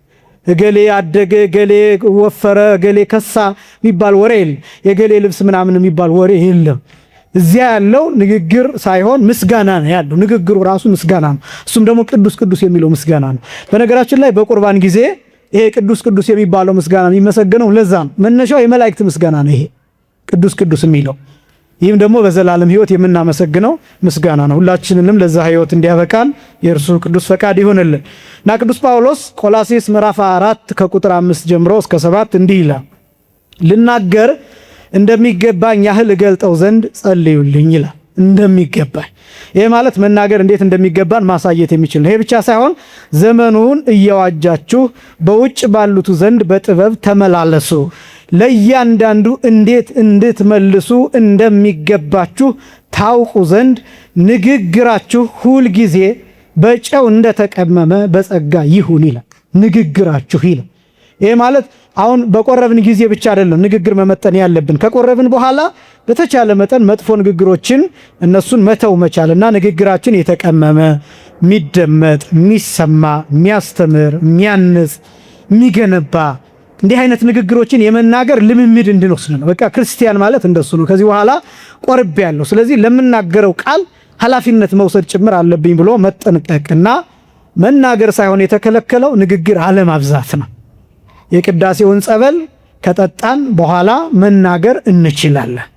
እገሌ አደገ፣ እገሌ ወፈረ፣ እገሌ ከሳ የሚባል ወሬ የለም። የገሌ ልብስ ምናምን የሚባል ወሬ የለም። እዚያ ያለው ንግግር ሳይሆን ምስጋና ነው ያለው። ንግግሩ ራሱ ምስጋና ነው። እሱም ደግሞ ቅዱስ ቅዱስ የሚለው ምስጋና ነው። በነገራችን ላይ በቁርባን ጊዜ ይሄ ቅዱስ ቅዱስ የሚባለው ምስጋና የሚመሰገነው ለዛ ነው። መነሻው የመላእክት ምስጋና ነው ይሄ ቅዱስ ቅዱስ የሚለው። ይህም ደግሞ በዘላለም ሕይወት የምናመሰግነው ምስጋና ነው። ሁላችንንም ለዛ ሕይወት እንዲያበቃን የእርሱ ቅዱስ ፈቃድ ይሆንልን እና ቅዱስ ጳውሎስ ቆላስይስ ምዕራፍ 4 ከቁጥር 5 ጀምሮ እስከ 7 እንዲህ ይላል። ልናገር እንደሚገባኝ ያህል እገልጠው ዘንድ ጸልዩልኝ ይላል። እንደሚገባኝ ይሄ ማለት መናገር እንዴት እንደሚገባን ማሳየት የሚችል ነው። ይሄ ብቻ ሳይሆን ዘመኑን እየዋጃችሁ በውጭ ባሉት ዘንድ በጥበብ ተመላለሱ፣ ለእያንዳንዱ እንዴት እንድትመልሱ እንደሚገባችሁ ታውቁ ዘንድ ንግግራችሁ ሁል ጊዜ በጨው እንደተቀመመ በጸጋ ይሁን ይላል። ንግግራችሁ ይላል። ይሄ ማለት አሁን በቆረብን ጊዜ ብቻ አይደለም ንግግር መመጠን ያለብን። ከቆረብን በኋላ በተቻለ መጠን መጥፎ ንግግሮችን እነሱን መተው መቻልና ንግግራችን የተቀመመ የሚደመጥ፣ የሚሰማ፣ የሚያስተምር፣ የሚያንጽ፣ የሚገነባ እንዲህ አይነት ንግግሮችን የመናገር ልምምድ እንድንወስድ ነው። በቃ ክርስቲያን ማለት እንደሱ ነው። ከዚህ በኋላ ቆርብ ያለው ስለዚህ ለምናገረው ቃል ኃላፊነት መውሰድ ጭምር አለብኝ ብሎ መጠንቀቅና መናገር ሳይሆን የተከለከለው ንግግር አለማብዛት ነው። የቅዳሴውን ጸበል ከጠጣን በኋላ መናገር እንችላለን።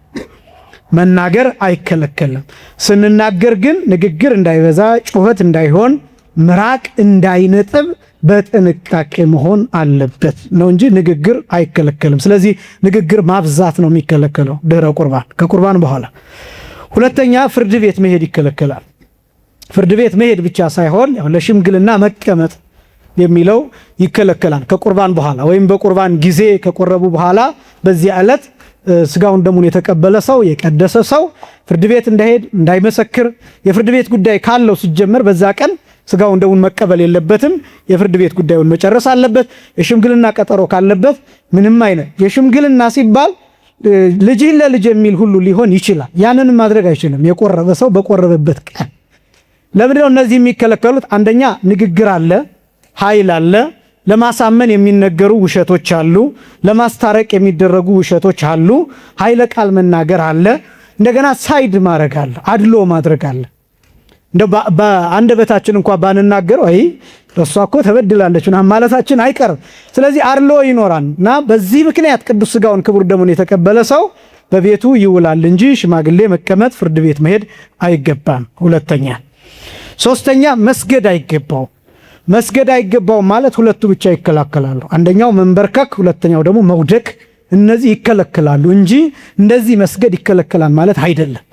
መናገር አይከለከልም። ስንናገር ግን ንግግር እንዳይበዛ፣ ጩኸት እንዳይሆን፣ ምራቅ እንዳይነጥብ በጥንቃቄ መሆን አለበት ነው እንጂ ንግግር አይከለከልም። ስለዚህ ንግግር ማብዛት ነው የሚከለከለው ድህረ ቁርባን፣ ከቁርባን በኋላ። ሁለተኛ ፍርድ ቤት መሄድ ይከለከላል። ፍርድ ቤት መሄድ ብቻ ሳይሆን ለሽምግልና መቀመጥ የሚለው ይከለከላል። ከቁርባን በኋላ ወይም በቁርባን ጊዜ ከቆረቡ በኋላ በዚህ ዕለት ስጋውን ደሙን የተቀበለ ሰው የቀደሰ ሰው ፍርድ ቤት እንዳይሄድ እንዳይመሰክር፣ የፍርድ ቤት ጉዳይ ካለው ሲጀመር በዛ ቀን ስጋውን ደሙን መቀበል የለበትም። የፍርድ ቤት ጉዳዩን መጨረስ አለበት። የሽምግልና ቀጠሮ ካለበት ምንም አይነት የሽምግልና ሲባል ልጅህን ለልጅ የሚል ሁሉ ሊሆን ይችላል። ያንን ማድረግ አይችልም። የቆረበ ሰው በቆረበበት ቀን። ለምንድነው እነዚህ የሚከለከሉት? አንደኛ ንግግር አለ፣ ኃይል አለ፣ ለማሳመን የሚነገሩ ውሸቶች አሉ፣ ለማስታረቅ የሚደረጉ ውሸቶች አሉ፣ ኃይለ ቃል መናገር አለ፣ እንደገና ሳይድ ማድረግ አለ፣ አድሎ ማድረግ አለ። እንደው በአንደበታችን እንኳን ባንናገረው አይ እሷ እኮ ተበድላለች ማለታችን አይቀርም። ስለዚህ አድሎ ይኖራል እና በዚህ ምክንያት ቅዱስ ሥጋውን ክቡር ደሙን የተቀበለ ሰው በቤቱ ይውላል እንጂ ሽማግሌ መቀመጥ፣ ፍርድ ቤት መሄድ አይገባም። ሁለተኛ። ሶስተኛ መስገድ አይገባው። መስገድ አይገባው ማለት ሁለቱ ብቻ ይከለከላሉ። አንደኛው መንበርከክ፣ ሁለተኛው ደግሞ መውደቅ። እነዚህ ይከለከላሉ እንጂ እንደዚህ መስገድ ይከለከላል ማለት አይደለም።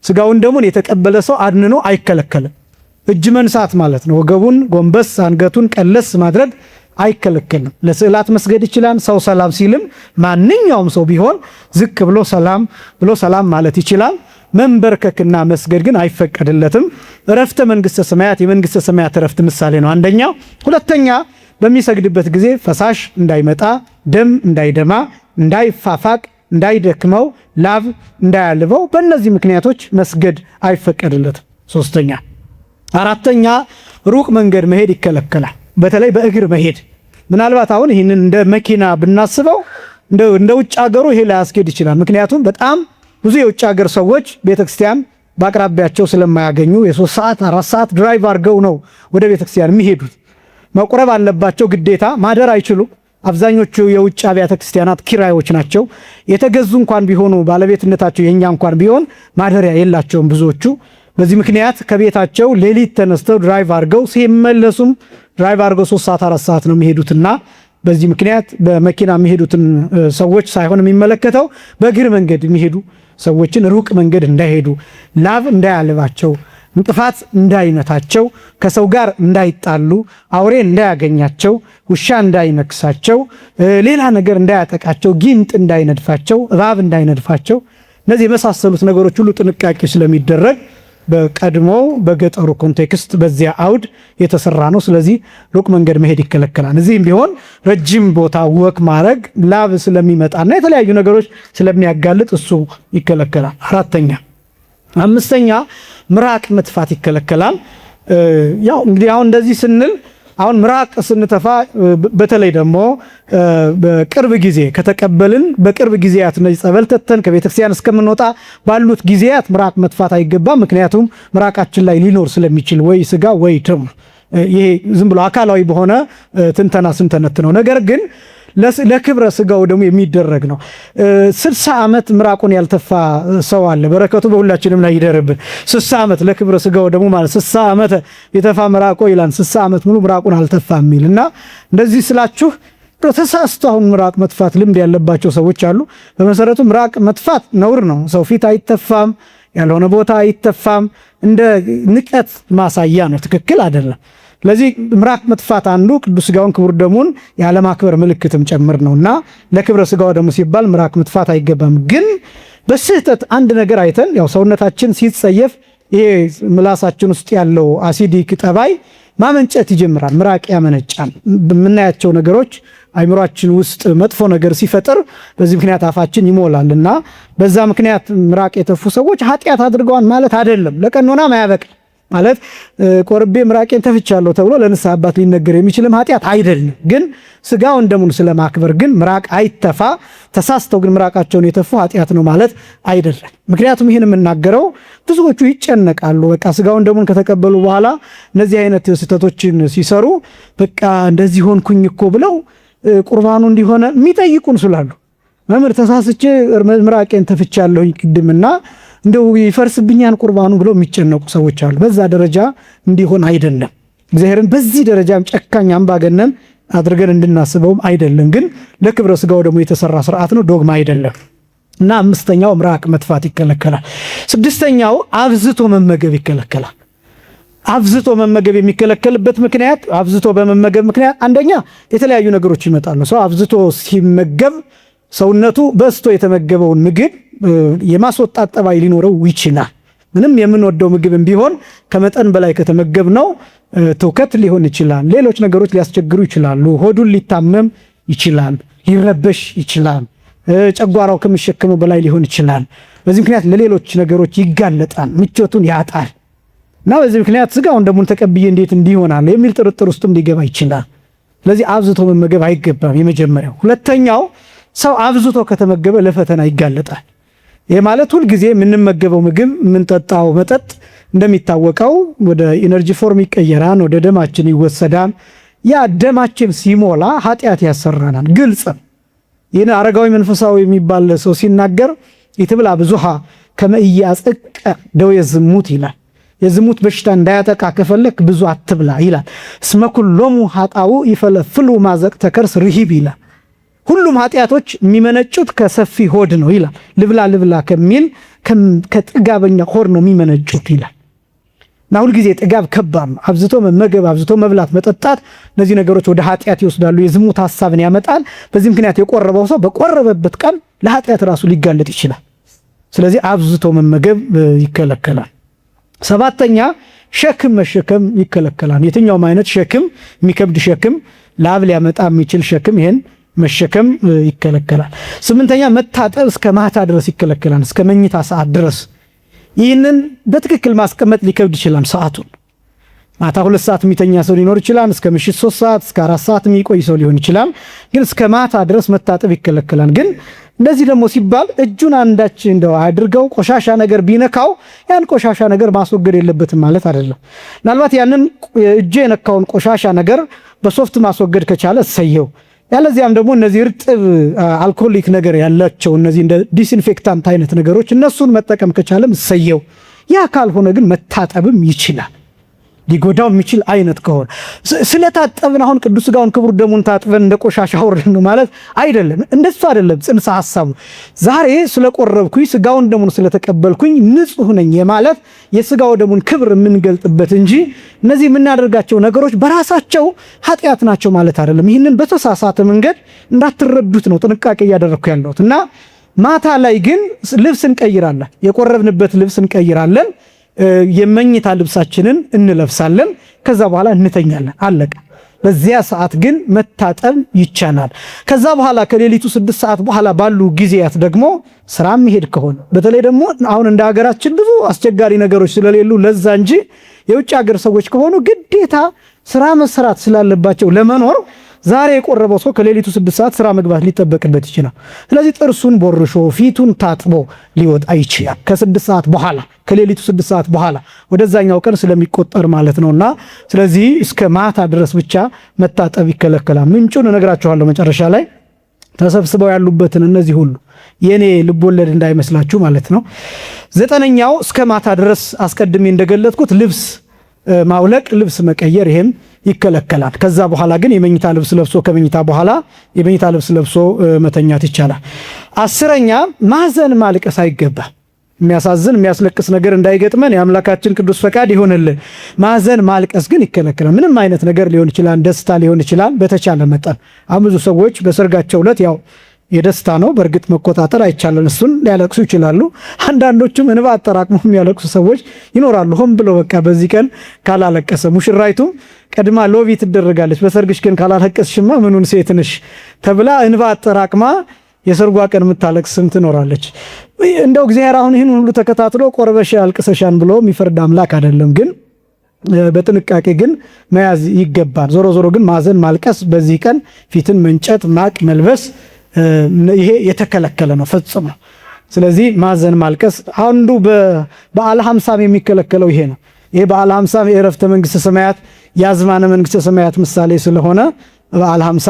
ሥጋውን ደሙን የተቀበለ ሰው አድንኖ አይከለከልም። እጅ መንሳት ማለት ነው። ወገቡን ጎንበስ አንገቱን ቀለስ ማድረግ አይከለከልም። ለስዕላት መስገድ ይችላል። ሰው ሰላም ሲልም ማንኛውም ሰው ቢሆን ዝቅ ብሎ ሰላም ማለት ይችላል። መንበርከክና መስገድ ግን አይፈቀድለትም። እረፍተ መንግሥተ ሰማያት የመንግሥተ ሰማያት እረፍት ምሳሌ ነው አንደኛው። ሁለተኛ በሚሰግድበት ጊዜ ፈሳሽ እንዳይመጣ፣ ደም እንዳይደማ፣ እንዳይፋፋቅ፣ እንዳይደክመው፣ ላብ እንዳያልበው በእነዚህ ምክንያቶች መስገድ አይፈቀድለትም። ሶስተኛ። አራተኛ ሩቅ መንገድ መሄድ ይከለከላል። በተለይ በእግር መሄድ። ምናልባት አሁን ይህንን እንደ መኪና ብናስበው እንደ ውጭ ሀገሩ ይሄ ላያስኬድ ይችላል። ምክንያቱም በጣም ብዙ የውጭ ሀገር ሰዎች ቤተክርስቲያን በአቅራቢያቸው ስለማያገኙ የ3 ሰዓት 4 ሰዓት ድራይቭ አድርገው ነው ወደ ቤተክርስቲያን የሚሄዱት። መቁረብ አለባቸው ግዴታ። ማደር አይችሉም። አብዛኞቹ የውጭ አብያተ ክርስቲያናት ኪራዮች ናቸው። የተገዙ እንኳን ቢሆኑ ባለቤትነታቸው የኛ እንኳን ቢሆን ማደሪያ የላቸውም ብዙዎቹ። በዚህ ምክንያት ከቤታቸው ሌሊት ተነስተው ድራይቭ አድርገው ሲመለሱም ድራይቭ አድርገው 3 ሰዓት 4 ሰዓት ነው የሚሄዱትና በዚህ ምክንያት በመኪና የሚሄዱትን ሰዎች ሳይሆን የሚመለከተው በእግር መንገድ የሚሄዱ ሰዎችን ሩቅ መንገድ እንዳይሄዱ፣ ላብ እንዳያልባቸው፣ እንቅፋት እንዳይነታቸው፣ ከሰው ጋር እንዳይጣሉ፣ አውሬ እንዳያገኛቸው፣ ውሻ እንዳይነክሳቸው፣ ሌላ ነገር እንዳያጠቃቸው፣ ጊንጥ እንዳይነድፋቸው፣ እባብ እንዳይነድፋቸው፣ እነዚህ የመሳሰሉት ነገሮች ሁሉ ጥንቃቄ ስለሚደረግ በቀድሞ በገጠሩ ኮንቴክስት በዚያ አውድ የተሰራ ነው። ስለዚህ ሩቅ መንገድ መሄድ ይከለከላል። እዚህም ቢሆን ረጅም ቦታ ወክ ማድረግ ላብ ስለሚመጣና የተለያዩ ነገሮች ስለሚያጋልጥ እሱ ይከለከላል። አምስተኛ ምራቅ መትፋት ይከለከላል። ያው እንግዲህ አሁን እንደዚህ ስንል አሁን ምራቅ ስንተፋ በተለይ ደግሞ በቅርብ ጊዜ ከተቀበልን በቅርብ ጊዜያት እነዚህ ጸበል ተተን ከቤተክርስቲያን እስከምንወጣ ባሉት ጊዜያት ምራቅ መትፋት አይገባም። ምክንያቱም ምራቃችን ላይ ሊኖር ስለሚችል ወይ ስጋ ወይ ደም፣ ይሄ ዝም ብሎ አካላዊ በሆነ ትንተና ስንተነት ነው። ነገር ግን ለክብረ ስጋው ደግሞ የሚደረግ ነው። 60 ዓመት ምራቁን ያልተፋ ሰው አለ። በረከቱ በሁላችንም ላይ ይደርብን። 60 ዓመት ለክብረ ስጋው ደግሞ ማለት 60 ዓመት የተፋ ምራቆ ይላል። 60 ዓመት ሙሉ ምራቁን አልተፋ የሚል እና እንደዚህ ስላችሁ ተሳስቶ አሁን ምራቅ መትፋት ልምድ ያለባቸው ሰዎች አሉ። በመሰረቱ ምራቅ መትፋት ነውር ነው። ሰው ፊት አይተፋም፣ ያልሆነ ቦታ አይተፋም። እንደ ንቀት ማሳያ ነው። ትክክል አይደለም። ስለዚህ ምራቅ መትፋት አንዱ ቅዱስ ስጋውን ክቡር ደሙን ያለማክበር ምልክትም ጨምር ነውና ለክብረ ስጋው ደሙ ሲባል ምራቅ መትፋት አይገባም። ግን በስህተት አንድ ነገር አይተን ያው ሰውነታችን ሲጸየፍ ይሄ ምላሳችን ውስጥ ያለው አሲዲክ ጠባይ ማመንጨት ይጀምራል። ምራቅ ያመነጫል። በምናያቸው ነገሮች አይምሯችን ውስጥ መጥፎ ነገር ሲፈጥር በዚህ ምክንያት አፋችን ይሞላልና በዛ ምክንያት ምራቅ የተፉ ሰዎች ኃጢአት አድርገዋል ማለት አይደለም። ለቀኖና ማያበቅ ማለት ቆርቤ ምራቄን ተፍቻለሁ ተብሎ ለንስሐ አባት ሊነገር የሚችልም ኃጢአት አይደለም። ግን ስጋውን ደሙን ስለማክበር ግን ምራቅ አይተፋ። ተሳስተው ግን ምራቃቸውን የተፉ ኃጢአት ነው ማለት አይደለም። ምክንያቱም ይህን የምናገረው ብዙዎቹ ይጨነቃሉ። በቃ ስጋውን ደሙን ከተቀበሉ በኋላ እነዚህ አይነት ስህተቶችን ሲሰሩ በቃ እንደዚህ ሆንኩኝ እኮ ብለው ቁርባኑ እንዲሆነ የሚጠይቁን ስላሉ መምህር ተሳስቼ ምራቄን ተፍቻለሁኝ ቅድምና እንደው ይፈርስብኛል ቁርባኑ ብለው የሚጨነቁ ሰዎች አሉ። በዛ ደረጃ እንዲሆን አይደለም። እግዚአብሔርን በዚህ ደረጃም ጨካኝ አምባገነን አድርገን እንድናስበውም አይደለም። ግን ለክብረ ስጋው ደግሞ የተሰራ ስርዓት ነው፣ ዶግማ አይደለም። እና አምስተኛው ምራቅ መትፋት ይከለከላል። ስድስተኛው አብዝቶ መመገብ ይከለከላል። አብዝቶ መመገብ የሚከለከልበት ምክንያት አብዝቶ በመመገብ ምክንያት አንደኛ የተለያዩ ነገሮች ይመጣሉ። ሰው አብዝቶ ሲመገብ ሰውነቱ በስቶ የተመገበውን ምግብ የማስወጣት ጠባይ ሊኖረው ይችላል። ምንም የምንወደው ምግብም ቢሆን ከመጠን በላይ ከተመገብነው ትውከት ሊሆን ይችላል። ሌሎች ነገሮች ሊያስቸግሩ ይችላሉ። ሆዱን ሊታመም ይችላል። ሊረበሽ ይችላል። ጨጓራው ከሚሸከመው በላይ ሊሆን ይችላል። በዚህ ምክንያት ለሌሎች ነገሮች ይጋለጣል፣ ምቾቱን ያጣል እና በዚህ ምክንያት ስጋውን ደሙን ተቀብዬ እንዴት እንዲሆናል የሚል ጥርጥር ውስጥም ሊገባ ይችላል። ስለዚህ አብዝቶ መመገብ አይገባም። የመጀመሪያው። ሁለተኛው ሰው አብዝቶ ከተመገበ ለፈተና ይጋለጣል። ይህ ማለት ሁልጊዜ የምንመገበው ምግብ የምንጠጣው መጠጥ እንደሚታወቀው ወደ ኢነርጂ ፎርም ይቀየራል፣ ወደ ደማችን ይወሰዳል። ያ ደማችን ሲሞላ ኃጢአት ያሰራናል። ግልጽ። ይህን አረጋዊ መንፈሳዊ የሚባል ሰው ሲናገር ይትብላ ብዙሃ ከመ ኢያጽቅ ደዌ ዝሙት ይላል። የዝሙት በሽታ እንዳያጠቃ ከፈለክ ብዙ አትብላ ይላል። እስመ ኩሎሙ ኃጣው ይፈለፍሉ ማዘቅተ ከርስ ርሂብ ይላል። ሁሉም ኃጢአቶች የሚመነጩት ከሰፊ ሆድ ነው ይላል። ልብላ ከሚል ከጥጋበኛ ሆድ ነው የሚመነጩት ይላል። እና ሁልጊዜ ጥጋብ ከባድ ነው። አብዝቶ መመገብ፣ አብዝቶ መብላት፣ መጠጣት እነዚህ ነገሮች ወደ ኃጢአት ይወስዳሉ። የዝሙት ሐሳብን ያመጣል። በዚህ ምክንያት የቆረበው ሰው በቆረበበት ቀን ለኃጢአት ራሱ ሊጋለጥ ይችላል። ስለዚህ አብዝቶ መመገብ ይከለከላል። ሰባተኛ ሸክም መሸከም ይከለከላል። የትኛውም አይነት ሸክም፣ የሚከብድ ሸክም፣ ላብ ሊያመጣ የሚችል ሸክም ይሄን መሸከም ይከለከላል። ስምንተኛ መታጠብ እስከ ማታ ድረስ ይከለከላል፣ እስከ መኝታ ሰዓት ድረስ። ይህንን በትክክል ማስቀመጥ ሊከብድ ይችላል። ሰዓቱን ማታ 2 ሰዓት የሚተኛ ሰው ሊኖር ይችላል። እስከ ምሽት 3 ሰዓት እስከ 4 ሰዓት የሚቆይ ሰው ሊሆን ይችላል። ግን እስከ ማታ ድረስ መታጠብ ይከለከላል። ግን እንደዚህ ደግሞ ሲባል እጁን አንዳች እንደው አድርገው ቆሻሻ ነገር ቢነካው ያን ቆሻሻ ነገር ማስወገድ የለበትም ማለት አይደለም። ምናልባት ያንን እጁ የነካውን ቆሻሻ ነገር በሶፍት ማስወገድ ከቻለ እሰየው። ያለዚያም ደግሞ እነዚህ እርጥብ አልኮሊክ ነገር ያላቸው እነዚህ እንደ ዲስኢንፌክታንት አይነት ነገሮች እነሱን መጠቀም ከቻለም እሰየው። ያ ካልሆነ ግን መታጠብም ይችላል። ሊጎዳው የሚችል አይነት ከሆነ ስለታጠብን አሁን ቅዱስ ሥጋውን ክቡር ደሙን ታጥበን እንደ ቆሻሻ አውርደን ነው ማለት አይደለም። እንደሱ አይደለም ጽንሰ ሐሳቡ። ዛሬ ስለቆረብኩኝ ሥጋውን ደሙን ስለተቀበልኩኝ ንጹሕ ነኝ የማለት የሥጋው ደሙን ክብር የምንገልጥበት እንጂ እነዚህ የምናደርጋቸው ነገሮች በራሳቸው ኃጢአት ናቸው ማለት አይደለም። ይህንን በተሳሳተ መንገድ እንዳትረዱት ነው ጥንቃቄ እያደረግኩ ያለሁት እና ማታ ላይ ግን ልብስ እንቀይራለን፣ የቆረብንበት ልብስ እንቀይራለን፣ የመኝታ ልብሳችንን እንለብሳለን። ከዛ በኋላ እንተኛለን። አለቀ። በዚያ ሰዓት ግን መታጠብ ይቻላል። ከዛ በኋላ ከሌሊቱ 6 ሰዓት በኋላ ባሉ ጊዜያት ደግሞ ስራ መሄድ ከሆነ በተለይ ደግሞ አሁን እንደ ሀገራችን ብዙ አስቸጋሪ ነገሮች ስለሌሉ ለዛ እንጂ የውጭ ሀገር ሰዎች ከሆኑ ግዴታ ስራ መስራት ስላለባቸው ለመኖር ዛሬ የቆረበው ሰው ከሌሊቱ 6 ሰዓት ስራ መግባት ሊጠበቅበት ይችላል። ስለዚህ ጥርሱን ቦርሾ ፊቱን ታጥቦ ሊወጣ ይችላል ከ6 ሰዓት በኋላ ከሌሊቱ 6 ሰዓት በኋላ ወደዛኛው ቀን ስለሚቆጠር ማለት ነውና ስለዚህ እስከ ማታ ድረስ ብቻ መታጠብ ይከለከላል። ምንጩን እነግራችኋለሁ መጨረሻ ላይ ተሰብስበው ያሉበትን እነዚህ ሁሉ የኔ ልቦለድ እንዳይመስላችሁ ማለት ነው። 9ኛው እስከ ማታ ድረስ አስቀድሜ እንደገለጥኩት ልብስ ማውለቅ ልብስ መቀየር ይሄም ይከለከላል። ከዛ በኋላ ግን የመኝታ ልብስ ለብሶ ከመኝታ በኋላ የመኝታ ልብስ ለብሶ መተኛት ይቻላል። 10ኛ ማዘን ማልቀስ አይገባም። የሚያሳዝን የሚያስለቅስ ነገር እንዳይገጥመን የአምላካችን ቅዱስ ፈቃድ ይሆንልን። ማዘን ማልቀስ ግን ይከለከላል። ምንም አይነት ነገር ሊሆን ይችላል፣ ደስታ ሊሆን ይችላል። በተቻለ መጠን አሁን ብዙ ሰዎች በሰርጋቸው ዕለት ያው የደስታ ነው፣ በእርግጥ መቆጣጠር አይቻልም፣ እሱን ሊያለቅሱ ይችላሉ። አንዳንዶቹም እንባ አጠራቅመው የሚያለቅሱ ሰዎች ይኖራሉ። ሆን ብለው በቃ በዚህ ቀን ካላለቀሰ ሙሽራይቱም ቀድማ ሎቢ ትደረጋለች። በሰርግሽ ቀን ካላለቀስሽማ ምኑን ሴት ነሽ ተብላ እንባ አጠራቅማ የሰርጓ ቀን የምታለቅስም ትኖራለች። እንደው እግዚአብሔር አሁን ይህን ሁሉ ተከታትሎ ቆርበሽ አልቅሰሻን ብሎ የሚፈርድ አምላክ አይደለም። ግን በጥንቃቄ ግን መያዝ ይገባል። ዞሮ ዞሮ ግን ማዘን ማልቀስ በዚህ ቀን ፊትን መንጨት ማቅ መልበስ ይሄ የተከለከለ ነው ፈጽሞ። ስለዚህ ማዘን ማልቀስ አንዱ በበዓለ ሀምሳም የሚከለከለው ይሄ ነው። ይሄ በዓለ ሀምሳም የዕረፍተ መንግስተ ሰማያት የአዝማነ መንግስተ ሰማያት ምሳሌ ስለሆነ በዓለ ሀምሳ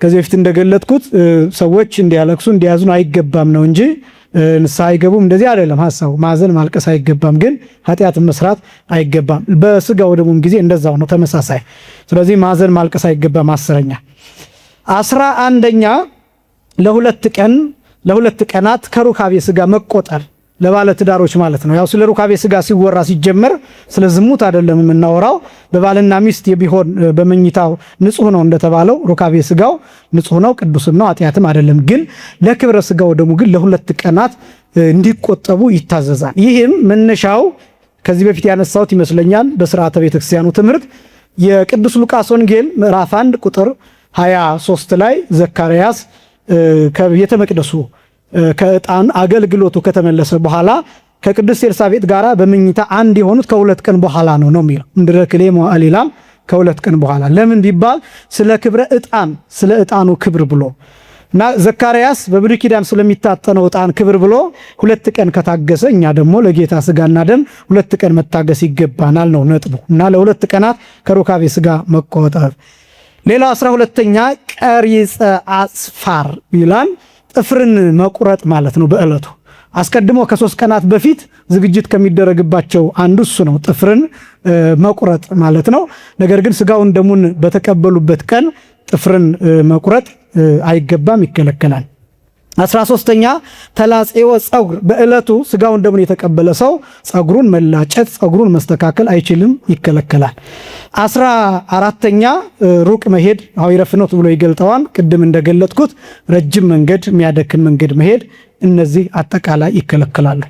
ከዚህ በፊት እንደገለጥኩት ሰዎች እንዲያለቅሱ እንዲያዝኑ አይገባም ነው እንጂ ንስሐ አይገቡም እንደዚህ አይደለም ሐሳቡ። ማዘን ማልቀስ አይገባም፣ ግን ኃጢአት መስራት አይገባም። በስጋው ደሙም ጊዜ እንደዛው ነው ተመሳሳይ። ስለዚህ ማዘን ማልቀስ አይገባም። 11ኛ ለሁለት ቀናት ከሩካቤ ስጋ መቆጠር ለባለ ትዳሮች ማለት ነው። ያው ስለ ሩካቤ ስጋ ሲወራ ሲጀመር ስለ ዝሙት አይደለም የምናወራው። በባልና ሚስት ቢሆን በመኝታው ንጹህ ነው እንደተባለው ሩካቤ ስጋው ንጹህ ነው፣ ቅዱስም ነው፣ ኃጢአትም አይደለም። ግን ለክብረ ስጋው ደግሞ ግን ለ2 ቀናት እንዲቆጠቡ ይታዘዛል። ይህም መነሻው ከዚህ በፊት ያነሳሁት ይመስለኛል በሥርዓተ ቤተክርስቲያኑ ትምህርት የቅዱስ ሉቃስ ወንጌል ምዕራፍ 1 ቁጥር 23 ላይ ዘካርያስ ከቤተ መቅደሱ ከዕጣን አገልግሎቱ ከተመለሰ በኋላ ከቅድስት ኤልሳቤጥ ጋር በመኝታ አንድ የሆኑት ከ2 ቀን በኋላ ነው የሚለው። እንድረክሌ ሞአሊላም ከ2 ቀን በኋላ ለምን ቢባል ስለ ክብረ ዕጣን ስለ ዕጣኑ ክብር ብሎ እና ዘካርያስ በብሉይ ኪዳን ስለሚታጠነው ዕጣን ክብር ብሎ 2 ቀን ከታገሰ እኛ ደግሞ ለጌታ ስጋና ደም 2 ቀን መታገስ ይገባናል ነው ነጥቡ። እና ለ2 ቀናት ከሩካቤ ስጋ መቆጠብ። ሌላ 12ኛ ቀሪጸ አጽፋር ይላል። ጥፍርን መቁረጥ ማለት ነው። በእለቱ አስቀድሞ ከ3 ቀናት በፊት ዝግጅት ከሚደረግባቸው አንዱ እሱ ነው፣ ጥፍርን መቁረጥ ማለት ነው። ነገር ግን ስጋውን ደሙን በተቀበሉበት ቀን ጥፍርን መቁረጥ አይገባም፣ ይከለከላል። 13ኛ ተላጼወ ጸጉር፣ በእለቱ ስጋውን ደሙን የተቀበለ ሰው ጸጉሩን መላጨት ጸጉሩን መስተካከል አይችልም፣ ይከለከላል። 14ኛ ሩቅ መሄድ አሁን ረፍኖት ብሎ ይገልጠዋል። ቅድም እንደገለጥኩት ረጅም መንገድ የሚያደክም መንገድ መሄድ፣ እነዚህ አጠቃላይ ይከለከላሉ።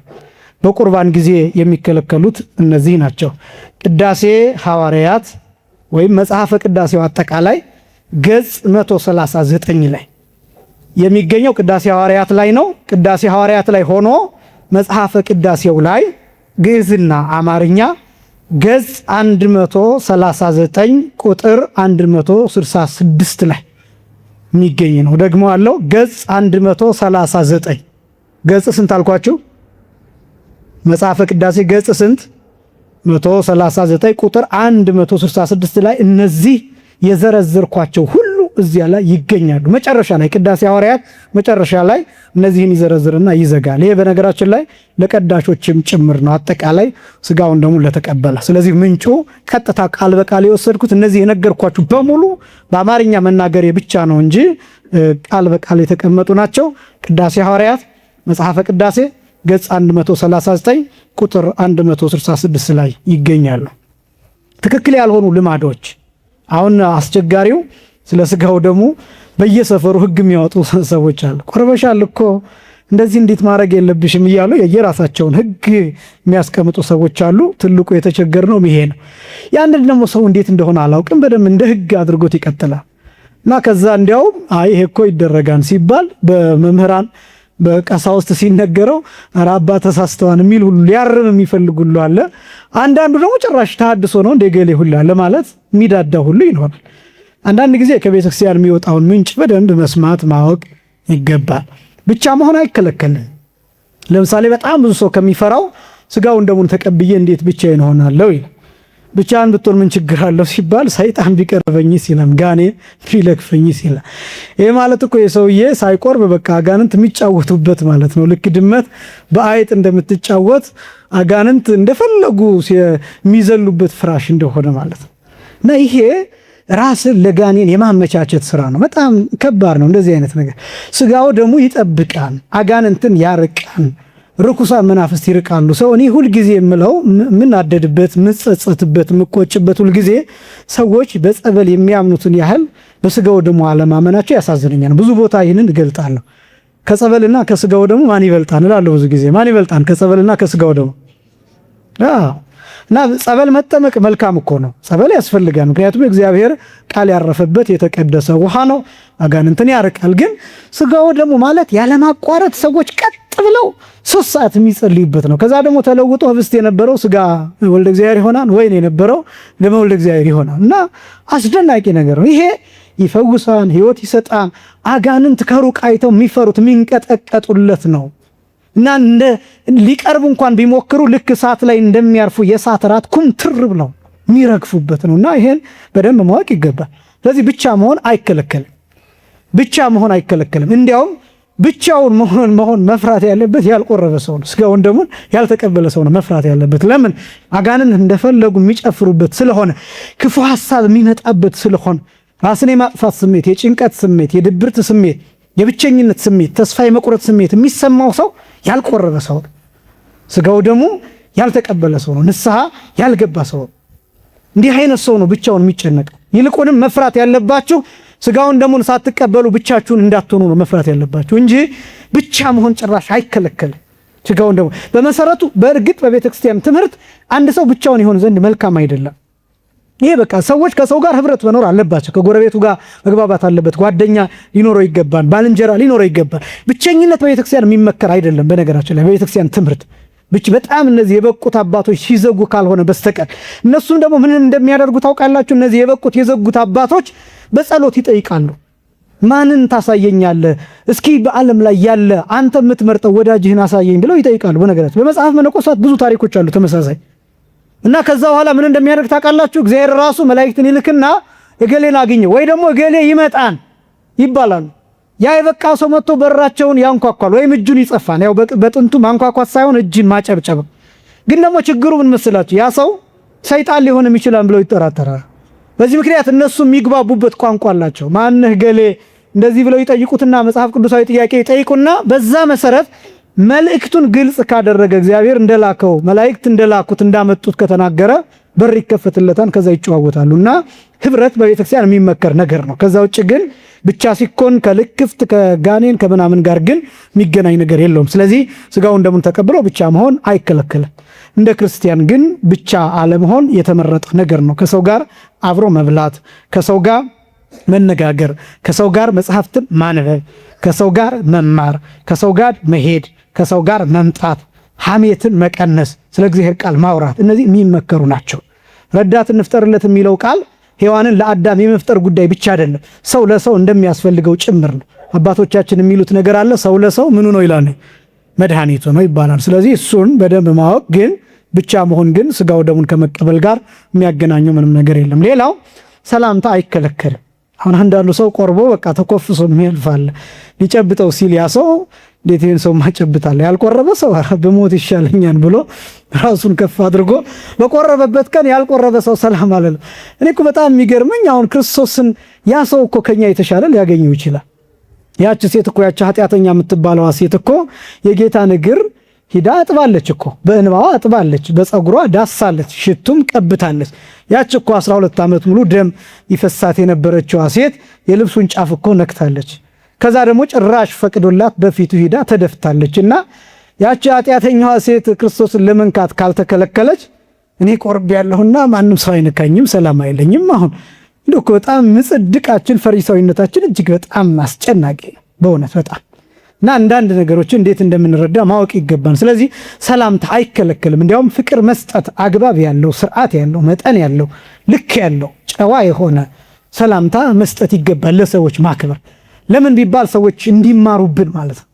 በቁርባን ጊዜ የሚከለከሉት እነዚህ ናቸው። ቅዳሴ ሐዋርያት ወይም መጽሐፈ ቅዳሴው አጠቃላይ ገጽ 139 ላይ የሚገኘው ቅዳሴ ሐዋርያት ላይ ነው። ቅዳሴ ሐዋርያት ላይ ሆኖ መጽሐፈ ቅዳሴው ላይ ግዕዝና አማርኛ ገጽ 139 ቁጥር 166 ላይ የሚገኝ ነው። ደግሞ አለው ገጽ 139 ገጽ ስንት አልኳችሁ? መጽሐፈ ቅዳሴ ገጽ ስንት? 139 ቁጥር 166 ላይ እነዚህ የዘረዘርኳቸው ሁሉ እዚያ ላይ ይገኛሉ። መጨረሻ ላይ ቅዳሴ ሐዋርያት መጨረሻ ላይ እነዚህን ይዘረዝርና ይዘጋል። ይሄ በነገራችን ላይ ለቀዳሾችም ጭምር ነው፣ አጠቃላይ ስጋውን ደግሞ ለተቀበለ። ስለዚህ ምንጩ ቀጥታ ቃል በቃል የወሰድኩት እነዚህ የነገርኳችሁ በሙሉ በአማርኛ መናገሬ ብቻ ነው እንጂ ቃል በቃል የተቀመጡ ናቸው። ቅዳሴ ሐዋርያት መጽሐፈ ቅዳሴ ገጽ 139 ቁጥር 166 ላይ ይገኛሉ። ትክክል ያልሆኑ ልማዶች አሁን አስቸጋሪው ስለ ስጋው ደግሞ በየሰፈሩ ሕግ የሚያወጡ ሰዎች አሉ። ቆርበሻል እኮ እንደዚህ እንዴት ማድረግ የለብሽም እያሉ የየራሳቸውን ሕግ የሚያስቀምጡ ሰዎች አሉ። ትልቁ የተቸገርነው ይሄ ነው። ያንን ደግሞ ሰው እንዴት እንደሆነ አላውቅም፣ በደም እንደ ሕግ አድርጎት ይቀጥላል እና ከዛ እንዲያውም አይ ይሄ እኮ ይደረጋል ሲባል በመምህራን በቀሳውስት ሲነገረው ኧረ አባ ተሳስተዋን የሚል ሁሉ ሊያርም የሚፈልግ ሁሉ አለ። አንዳንዱ ደግሞ ጭራሽ ተሐድሶ ነው እንደገሌ ሁሉ ለማለት የሚዳዳ ሁሉ ይኖራል። አንዳንድ ጊዜ ከቤተ ክርስቲያን የሚወጣውን ምንጭ በደንብ መስማት ማወቅ ይገባል። ብቻ መሆን አይከለከልም። ለምሳሌ በጣም ብዙ ሰው ከሚፈራው ስጋውን ደሙን ተቀብዬ እንዴት ብቻዬን እሆናለሁ ይላል። ብቻህን ብትሆን ምን ችግር አለው ሲባል ሰይጣን ቢቀርበኝስ ይላል፣ ጋኔን ቢለክፈኝስ ይላል። ይሄ ማለት እኮ የሰውዬ ሳይቆርብ በቃ አጋንንት የሚጫወቱበት ማለት ነው። ልክ ድመት በአይጥ እንደምትጫወት አጋንንት እንደፈለጉ የሚዘሉበት ፍራሽ እንደሆነ ማለት ነው። እና ይሄ ራስን ለጋኔን የማመቻቸት ስራ ነው። በጣም ከባድ ነው እንደዚህ አይነት ነገር። ስጋው ደግሞ ይጠብቃን፣ አጋንንትን ያርቃን፣ ርኩሳን መናፍስት ይርቃሉ። ሰው እኔ ሁልጊዜ የምለው ምናደድበት፣ ምጸጸትበት፣ ምቆጭበት ሁልጊዜ ሰዎች በጸበል የሚያምኑትን ያህል በስጋው ደግሞ አለማመናቸው ያሳዝነኛል። ብዙ ቦታ ይህንን እገልጣለሁ። ከጸበልና ከስጋው ደግሞ ማን ይበልጣን እላለሁ ብዙ ጊዜ። ማን ይበልጣን ከጸበልና ከስጋው ደግሞ? እና ጸበል መጠመቅ መልካም እኮ ነው። ጸበል ያስፈልጋል። ምክንያቱም እግዚአብሔር ቃል ያረፈበት የተቀደሰ ውሃ ነው፣ አጋንንትን ያርቃል። ግን ስጋው ደግሞ ማለት ያለማቋረጥ ሰዎች ቀጥ ብለው 3 ሰዓት የሚጸልዩበት ነው። ከዛ ደግሞ ተለውጦ ህብስት የነበረው ስጋ ወልደ እግዚአብሔር ይሆናል፣ ወይን የነበረው ደመ ወልደ እግዚአብሔር ይሆናል። እና አስደናቂ ነገር ነው። ይሄ ይፈውሳን፣ ህይወት ይሰጣን። አጋንንት ከሩቅ አይተው የሚፈሩት የሚንቀጠቀጡለት ነው። እና ሊቀርቡ እንኳን ቢሞክሩ ልክ እሳት ላይ እንደሚያርፉ የእሳት ራት ኩምትር ብለው የሚረግፉበት ነው። እና ይሄን በደንብ ማወቅ ይገባል። ስለዚህ ብቻ መሆን አይከለከልም። ብቻ መሆን አይከለከልም። እንዲያውም ብቻውን መሆን መፍራት ያለበት ያልቆረበ ሰው ነው። ስጋውን ደሙን ያልተቀበለ ሰው ነው መፍራት ያለበት። ለምን? አጋንንት እንደፈለጉ የሚጨፍሩበት ስለሆነ፣ ክፉ ሐሳብ የሚመጣበት ስለሆነ፣ ራስን የማጥፋት ስሜት፣ የጭንቀት ስሜት፣ የድብርት ስሜት፣ የብቸኝነት ስሜት፣ ተስፋ የመቁረጥ ስሜት የሚሰማው ሰው ያልቆረበ ሰው ነው። ስጋው ደግሞ ያልተቀበለ ሰው ነው። ንስሐ ያልገባ ሰው ነው። እንዲህ አይነት ሰው ነው ብቻውን የሚጨነቅ። ይልቁንም መፍራት ያለባችሁ ስጋውን ደሙን ሳትቀበሉ ብቻችሁን እንዳትሆኑ ነው መፍራት ያለባችሁ እንጂ ብቻ መሆን ጭራሽ አይከለከልም። ስጋውን ደሙን በመሰረቱ በእርግጥ በቤተ ክርስቲያን ትምህርት አንድ ሰው ብቻውን ይሆን ዘንድ መልካም አይደለም። ይሄ በቃ ሰዎች ከሰው ጋር ህብረት መኖር አለባቸው። ከጎረቤቱ ጋር መግባባት አለበት። ጓደኛ ሊኖረው ይገባል። ባልንጀራ ሊኖረው ይገባል። ብቸኝነት በቤተክርስቲያን የሚመከር አይደለም። በነገራችን ላይ በቤተክርስቲያን ትምህርት በጣም እነዚህ የበቁት አባቶች ሲዘጉ ካልሆነ በስተቀር እነሱም ደግሞ ምን እንደሚያደርጉ ታውቃላችሁ? እነዚህ የበቁት የዘጉት አባቶች በጸሎት ይጠይቃሉ። ማንን ታሳየኛለህ? እስኪ በዓለም ላይ ያለ አንተ የምትመርጠው ወዳጅህን አሳየኝ ብለው ይጠይቃሉ። በነገራችን በመጽሐፍ መነኮሳት ብዙ ታሪኮች አሉ ተመሳሳይ። እና ከዛ በኋላ ምን እንደሚያደርግ ታውቃላችሁ? እግዚአብሔር ራሱ መላእክትን ይልክና እገሌን አግኘው ወይ ደግሞ እገሌ ይመጣን ይባላሉ። ያ የበቃ ሰው መጥቶ በራቸውን ያንኳኳል ወይም እጁን ይጸፋል። ያው በጥንቱ ማንኳኳት ሳይሆን እጅን ማጨብጨብ። ግን ደግሞ ችግሩ ምን መስላችሁ? ያ ሰው ሰይጣን ሊሆንም ይችላል ብለው ይጠራጠራሉ። በዚህ ምክንያት እነሱ የሚግባቡበት ቋንቋ አላቸው። ማነህ ገሌ እንደዚህ ብለው ይጠይቁትና መጽሐፍ ቅዱሳዊ ጥያቄ ይጠይቁና በዛ መሰረት መልእክቱን ግልጽ ካደረገ እግዚአብሔር እንደላከው መላእክት እንደላኩት እንዳመጡት ከተናገረ በር ይከፈትለታል። ከዛ ይጨዋወታሉና ህብረት በቤተክርስቲያን የሚመከር ነገር ነው። ከዛ ውጭ ግን ብቻ ሲኮን ከልክፍት ከጋኔን ከምናምን ጋር ግን የሚገናኝ ነገር የለውም። ስለዚህ ስጋውን ደሙን ተቀብሎ ብቻ መሆን አይከለከልም። እንደ ክርስቲያን ግን ብቻ አለመሆን የተመረጠ ነገር ነው። ከሰው ጋር አብሮ መብላት፣ ከሰው ጋር መነጋገር፣ ከሰው ጋር መጽሐፍትን ማንበብ፣ ከሰው ጋር መማር፣ ከሰው ጋር መሄድ፣ ከሰው ጋር መምጣት፣ ሐሜትን መቀነስ፣ ስለ እግዚአብሔር ቃል ማውራት፣ እነዚህ የሚመከሩ ናቸው። ረዳት እንፍጠርለት የሚለው ቃል ሔዋንን ለአዳም የመፍጠር ጉዳይ ብቻ አይደለም፣ ሰው ለሰው እንደሚያስፈልገው ጭምር ነው። አባቶቻችን የሚሉት ነገር አለ። ሰው ለሰው ምኑ ነው ይላል? መድኃኒቱ ነው ይባላል። ስለዚህ እሱን በደንብ ማወቅ ግን ብቻ መሆን ግን ስጋው ደሙን ከመቀበል ጋር የሚያገናኘው ምንም ነገር የለም። ሌላው ሰላምታ አይከለከልም። አሁን አንዳንዱ ሰው ቆርቦ በቃ ተኮፍሶ የሚያልፋል። ሊጨብጠው ሲል ያ ሰው እንዴት ይሄን ሰው ማጨብጣል? ያልቆረበ ሰው በሞት ይሻለኛል ብሎ ራሱን ከፍ አድርጎ በቆረበበት ቀን ያልቆረበ ሰው ሰላም አለለ። እኔ እኮ በጣም የሚገርመኝ አሁን ክርስቶስን ያ ሰው እኮ ከኛ የተሻለ ሊያገኘው ይችላል። ያቺ ሴት እኮ ያቺ ኃጢአተኛ የምትባለዋ ሴት እኮ የጌታን እግር ሂዳ አጥባለች እኮ፣ በእንባዋ አጥባለች፣ በፀጉሯ ዳሳለች፣ ሽቱም ቀብታለች። ያቺ እኮ 12 ዓመት ሙሉ ደም ይፈሳት የነበረችዋ ሴት የልብሱን ጫፍ እኮ ነክታለች። ከዛ ደግሞ ጭራሽ ፈቅዶላት በፊቱ ሂዳ ተደፍታለች። እና ያቺ ኃጢአተኛዋ ሴት ክርስቶስን ለመንካት ካልተከለከለች እኔ ቆርብ ያለሁና ማንም ሰው አይነካኝም፣ ሰላም አይለኝም። አሁን እንደው በጣም ምጽድቃችን ፈሪሳዊነታችን እጅግ በጣም አስጨናቂ በእውነት በጣም እና አንዳንድ ነገሮችን እንዴት እንደምንረዳ ማወቅ ይገባል። ስለዚህ ሰላምታ አይከለከልም። እንዲያውም ፍቅር መስጠት አግባብ ያለው ስርዓት ያለው መጠን ያለው ልክ ያለው ጨዋ የሆነ ሰላምታ መስጠት ይገባል። ለሰዎች ማክበር ለምን ቢባል ሰዎች እንዲማሩብን ማለት ነው።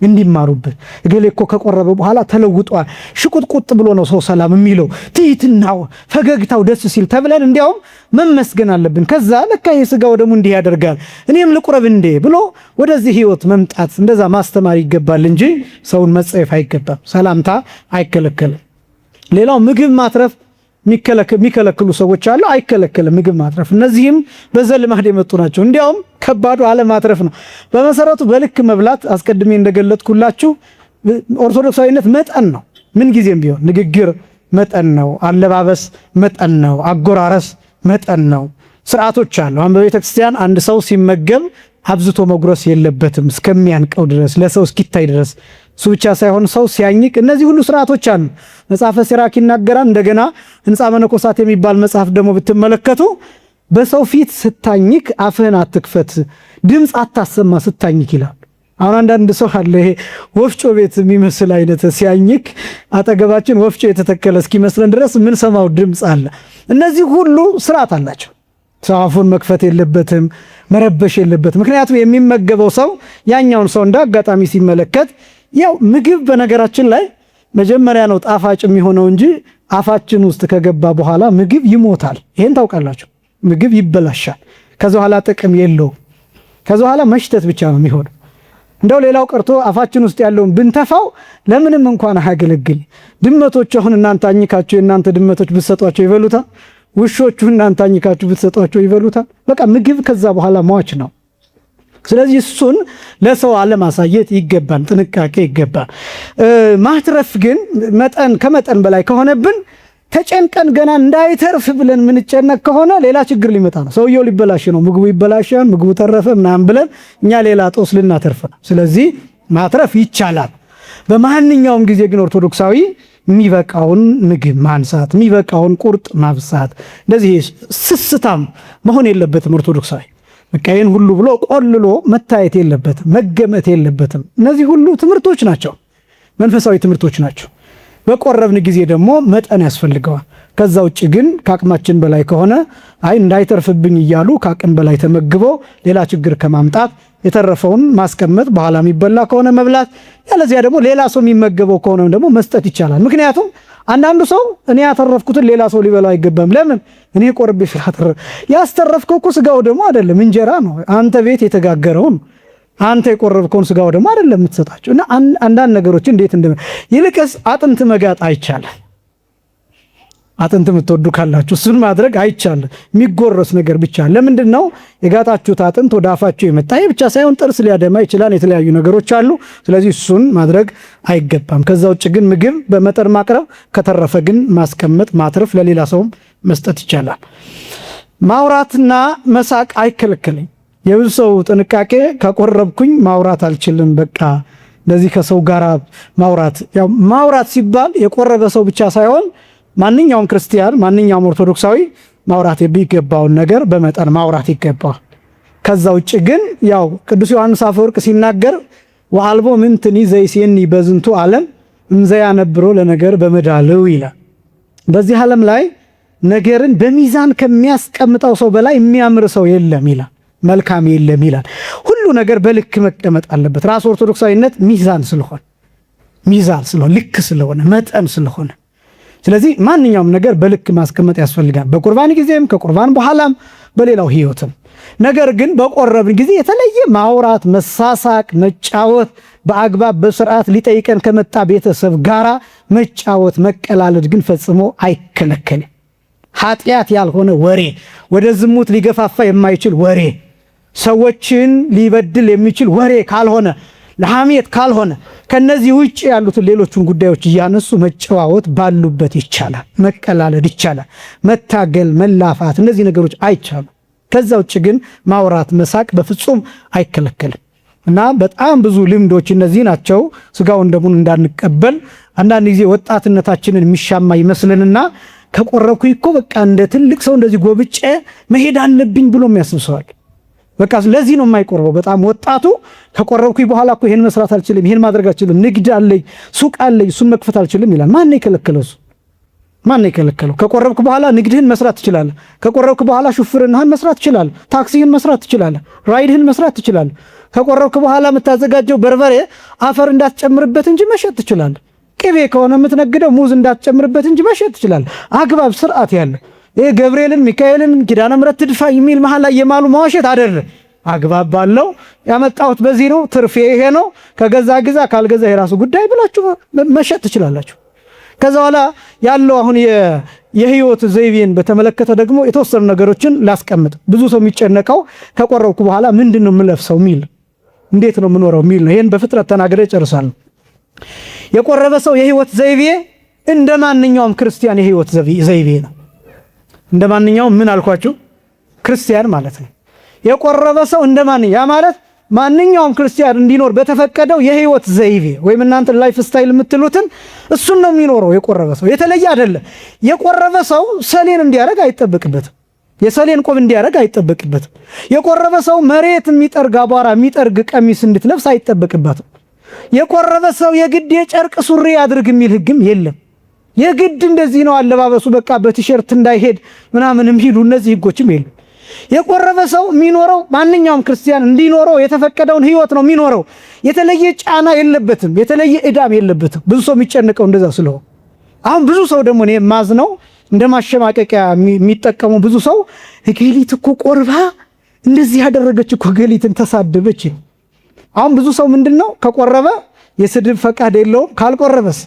እንዲማሩብን እገሌ እኮ ከቆረበ በኋላ ተለውጧል፣ ሽቁጥቁጥ ብሎ ነው ሰው ሰላም የሚለው፣ ትህትናው ፈገግታው ደስ ሲል ተብለን እንዲያውም መመስገን አለብን። ከዛ ለካ የሥጋው ደሙ እንዲህ ያደርጋል እኔም ልቁረብ እንዴ ብሎ ወደዚህ ህይወት መምጣት እንደዛ ማስተማር ይገባል እንጂ ሰውን መጸየፍ አይገባም። ሰላምታ አይከለከልም። ሌላው ምግብ ማትረፍ የሚከለክሉ ሰዎች አሉ። አይከለከልም ምግብ ማትረፍ። እነዚህም በዘልማድ የመጡ ናቸው። እንዲያውም ከባዱ አለማትረፍ ነው። በመሰረቱ በልክ መብላት አስቀድሜ እንደገለጥኩላችሁ ኦርቶዶክሳዊነት መጠን ነው። ምን ጊዜም ቢሆን ንግግር መጠን ነው፣ አለባበስ መጠን ነው፣ አጎራረስ መጠን ነው። ስርዓቶች አሉ። አሁን በቤተ ክርስቲያን አንድ ሰው ሲመገብ አብዝቶ መጉረስ የለበትም እስከሚያንቀው ድረስ ለሰው እስኪታይ ድረስ። እሱ ብቻ ሳይሆን ሰው ሲያኝክ እነዚህ ሁሉ ስርዓቶች አሉ። መጽሐፈ ሲራክ ይናገራል። እንደገና ሕንፃ መነኮሳት የሚባል መጽሐፍ ደግሞ ብትመለከቱ በሰው ፊት ስታኝክ አፍህን አትክፈት፣ ድምፅ አታሰማ ስታኝክ ይላል። አሁን አንዳንድ ሰው አለ ይሄ ወፍጮ ቤት የሚመስል አይነት ሲያኝክ አጠገባችን ወፍጮ የተተከለ እስኪመስለን ድረስ ምን ሰማው ድምፅ አለ። እነዚህ ሁሉ ስርዓት አላቸው። ሰው አፉን መክፈት የለበትም፣ መረበሽ የለበትም። ምክንያቱም የሚመገበው ሰው ያኛውን ሰው እንደ አጋጣሚ ሲመለከት ያው ምግብ በነገራችን ላይ መጀመሪያ ነው ጣፋጭ የሚሆነው እንጂ አፋችን ውስጥ ከገባ በኋላ ምግብ ይሞታል። ይሄን ታውቃላችሁ። ምግብ ይበላሻል። ከዛ በኋላ ጥቅም የለውም። ከዛ በኋላ መሽተት ብቻ ነው የሚሆነው። እንደው ሌላው ቀርቶ አፋችን ውስጥ ያለውን ብንተፋው ለምንም እንኳን አያገለግል። ድመቶች አሁን እናንተ አኝካችሁ የእናንተ ድመቶች ብትሰጧቸው ይበሉታል። ውሾቹ እናንተ አኝካችሁ ብትሰጧቸው ይበሉታል። በቃ ምግብ ከዛ በኋላ ሟች ነው። ስለዚህ እሱን ለሰው አለማሳየት ይገባል፣ ጥንቃቄ ይገባል። ማትረፍ ግን ከመጠን በላይ ከሆነብን ተጨንቀን ገና እንዳይተርፍ ብለን ምንጨነቅ ከሆነ ሌላ ችግር ሊመጣ ነው። ሰውየው ሊበላሽ ነው፣ ምግቡ ይበላሻል፣ ምግቡ ተረፈ ምናምን ብለን እኛ ሌላ ጦስ ልናተርፍ ነው። ስለዚህ ማትረፍ ይቻላል። በማንኛውም ጊዜ ግን ኦርቶዶክሳዊ የሚበቃውን ምግብ ማንሳት፣ የሚበቃውን ቁርጥ ማብሳት፣ እንደዚህ ስስታም መሆን የለበትም። ኦርቶዶክሳዊ በቃ ይህን ሁሉ ብሎ ቆልሎ መታየት የለበትም፣ መገመት የለበትም። እነዚህ ሁሉ ትምህርቶች ናቸው፣ መንፈሳዊ ትምህርቶች ናቸው። በቆረብን ጊዜ ደግሞ መጠን ያስፈልገዋል። ከዛ ውጭ ግን ከአቅማችን በላይ ከሆነ እንዳይተርፍብኝ እያሉ ከአቅም በላይ ተመግቦ ሌላ ችግር ከማምጣት የተረፈውን ማስቀመጥ፣ በኋላ የሚበላ ከሆነ መብላት፣ ያለዚያ ደግሞ ሌላ ሰው የሚመገበው ከሆነ ደግሞ መስጠት ይቻላል። ምክንያቱም አንዳንዱ ሰው እኔ ያተረፍኩትን ሌላ ሰው ሊበላው አይገባም። ለምን? እኔ ቆርቤ ስላተረፍ። ያስተረፍከው እኮ ስጋው ደግሞ አይደለም እንጀራ ነው። አንተ ቤት የተጋገረውን አንተ የቆረብከውን ስጋው ደግሞ አይደለም የምትሰጣቸው። እና አንዳንድ ነገሮች እንዴት ይልቅስ አጥንት መጋጥ አይቻልም። አጥንት የምትወዱ ካላችሁ እሱን ማድረግ አይቻልም። የሚጎረስ ነገር ብቻ። ለምንድን ነው የጋጣችሁት አጥንት ወደ አፋችሁ የመጣ? ይህ ብቻ ሳይሆን ጥርስ ሊያደማ ይችላል። የተለያዩ ነገሮች አሉ። ስለዚህ እሱን ማድረግ አይገባም። ከዛ ውጭ ግን ምግብ በመጠን ማቅረብ፣ ከተረፈ ግን ማስቀመጥ፣ ማትረፍ፣ ለሌላ ሰውም መስጠት ይቻላል። ማውራትና መሳቅ አይከለከልም። የብዙ ሰው ጥንቃቄ ከቆረብኩኝ ማውራት አልችልም፣ በቃ እንደዚህ ከሰው ጋር ማውራት ሲባል የቆረበ ሰው ብቻ ሳይሆን ማንኛውም ክርስቲያን ማንኛውም ኦርቶዶክሳዊ ማውራት የሚገባውን ነገር በመጠን ማውራት ይገባል። ከዛ ውጭ ግን ያው ቅዱስ ዮሐንስ አፈወርቅ ሲናገር ወአልቦ ምንትኒ ዘይሴኒ በዝንቱ ዓለም እምዘያነብሮ ለነገር በመዳልው ይላል። በዚህ ዓለም ላይ ነገርን በሚዛን ከሚያስቀምጠው ሰው በላይ የሚያምር ሰው የለም ይላል፣ መልካም የለም ይላል። ሁሉ ነገር በልክ መቀመጥ አለበት። ራሱ ኦርቶዶክሳዊነት ሚዛን ስለሆነ ልክ ስለሆነ መጠን ስለሆነ ስለዚህ ማንኛውም ነገር በልክ ማስቀመጥ ያስፈልጋል። በቁርባን ጊዜም ከቁርባን በኋላም በሌላው ህይወትም። ነገር ግን በቆረብን ጊዜ የተለየ ማውራት፣ መሳሳቅ፣ መጫወት በአግባብ በስርዓት ሊጠይቀን ከመጣ ቤተሰብ ጋራ መጫወት መቀላለድ ግን ፈጽሞ አይከለከልም። ኃጢአት ያልሆነ ወሬ፣ ወደ ዝሙት ሊገፋፋ የማይችል ወሬ፣ ሰዎችን ሊበድል የሚችል ወሬ ካልሆነ፣ ለሐሜት ካልሆነ ከነዚህ ውጭ ያሉትን ሌሎቹን ጉዳዮች እያነሱ መጨዋወት ባሉበት ይቻላል። መቀላለድ ይቻላል። መታገል፣ መላፋት እነዚህ ነገሮች አይቻሉም። ከዛ ውጭ ግን ማውራት፣ መሳቅ በፍጹም አይከለከልም። እና በጣም ብዙ ልምዶች እነዚህ ናቸው ስጋውን ደሙን እንዳንቀበል አንዳንድ ጊዜ ወጣትነታችንን የሚሻማ ይመስልንና ከቆረብኩ እኮ በቃ እንደ ትልቅ ሰው እንደዚህ ጎብጬ መሄድ አለብኝ ብሎ የሚያስብሰዋል። በቃ ለዚህ ነው የማይቆርበው። በጣም ወጣቱ ከቆረብኩ በኋላ እኮ ይሄን መስራት አልችልም፣ ይሄን ማድረግ አልችልም፣ ንግድ አለኝ፣ ሱቅ አለኝ፣ እሱን መክፈት አልችልም ይላል። ማን ነው የከለከለው? እሱ ማን ነው የከለከለው? ከቆረብክ በኋላ ንግድህን መስራት ትችላለህ። ከቆረብክ በኋላ ሹፍርናህን መስራት ትችላለህ። ታክሲህን መስራት ትችላለህ። ራይድህን መስራት ትችላለህ። ከቆረብክ በኋላ የምታዘጋጀው በርበሬ አፈር እንዳትጨምርበት እንጂ መሸጥ ትችላለህ። ቅቤ ከሆነ የምትነግደው ሙዝ እንዳትጨምርበት እንጂ መሸጥ ትችላለህ። አግባብ ስርዓት ያለ ይሄ ገብርኤልን ሚካኤልን ኪዳነ ምሕረት ትድፋ የሚል መሃል ላይ የማሉ ማዋሸት አይደለም። አግባብ ባለው ያመጣሁት በዚህ ነው፣ ትርፌ ይሄ ነው፣ ከገዛ ግዛ፣ ካልገዛ የራሱ ጉዳይ ብላችሁ መሸጥ ትችላላችሁ። ከዛ በኋላ ያለው አሁን የህይወት ዘይቤን በተመለከተ ደግሞ የተወሰኑ ነገሮችን ላስቀምጥ። ብዙ ሰው የሚጨነቀው ከቆረብኩ በኋላ ምንድነው የምለብሰው ሚል፣ እንዴት ነው የምኖረው ሚል ነው። ይሄን በፍጥረት ተናግሬ ጨርሳለሁ። የቆረበ ሰው የህይወት ዘይቤ እንደ ማንኛውም ክርስቲያን የህይወት ዘይቤ ነው። እንደ ማንኛውም ምን አልኳችሁ? ክርስቲያን ማለት ነው። የቆረበ ሰው እንደ ያ ማለት ማንኛውም ክርስቲያን እንዲኖር በተፈቀደው የህይወት ዘይቤ ወይም እናንተ ላይፍ ስታይል የምትሉትን እሱን ነው የሚኖረው። የቆረበ ሰው የተለየ አይደለም። የቆረበ ሰው ሰሌን እንዲያደርግ አይጠበቅበትም። የሰሌን ቆብ እንዲያደርግ አይጠበቅበትም። የቆረበ ሰው መሬት የሚጠርግ አቧራ የሚጠርግ ቀሚስ እንድትለብስ አይጠበቅበትም። የቆረበ ሰው የግድ የጨርቅ ሱሪ ያድርግ የሚል ህግም የለም። የግድ እንደዚህ ነው አለባበሱ በቃ በቲሸርት እንዳይሄድ ምናምን የሚሉ እነዚህ ህጎችም የለም። የቆረበ ሰው የሚኖረው ማንኛውም ክርስቲያን እንዲኖረው የተፈቀደውን ህይወት ነው የሚኖረው። የተለየ ጫና የለበትም፣ የተለየ ዕዳም የለበትም። ብዙ ሰው የሚጨነቀው እንደዛ ስለሆነ አሁን ብዙ ሰው ደግሞ እኔ ማዝነው እንደ ማሸማቀቂያ የሚጠቀሙ ብዙ ሰው ገሊት እኮ ቆርባ እንደዚህ ያደረገች እኮ ገሊትን ተሳደበች። አሁን ብዙ ሰው ምንድነው ከቆረበ የስድብ ፈቃድ የለውም፣ ካልቆረበስ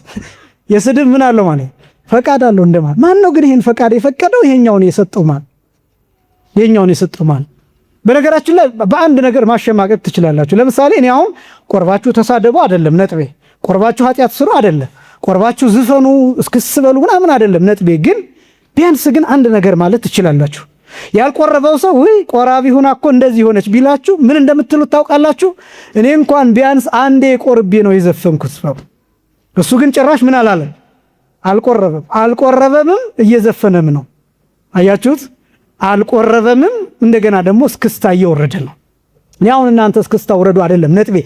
የስድብ ምን አለው ማለት ፈቃድ አለው እንደማለት። ማን ነው ግን ይሄን ፈቃድ የፈቀደው? ይሄኛውን የሰጠው ማን? የኛውን የሰጠው ማን? በነገራችን ላይ በአንድ ነገር ማሸማቀቅ ትችላላችሁ። ለምሳሌ እኔ አሁን ቆርባችሁ ተሳደቡ አይደለም ነጥቤ፣ ቆርባችሁ ኃጢአት ስሩ አይደለም፣ ቆርባችሁ ዝፈኑ እስክስበሉ ምናምን አይደለም ነጥቤ። ግን ቢያንስ ግን አንድ ነገር ማለት ትችላላችሁ። ያልቆረበው ሰው ወይ ቆራቢ ሆና እኮ እንደዚህ ሆነች ቢላችሁ ምን እንደምትሉት ታውቃላችሁ? እኔ እንኳን ቢያንስ አንዴ ቆርቤ ነው የዘፈንኩት። እሱ ግን ጭራሽ ምን አላለም? አልቆረበም። አልቆረበምም እየዘፈነም ነው። አያችሁት? አልቆረበምም እንደገና ደግሞ እስክስታ እየወረደ ነው። ያው እናንተ እስክስታ ወረዱ አይደለም ነጥቤ።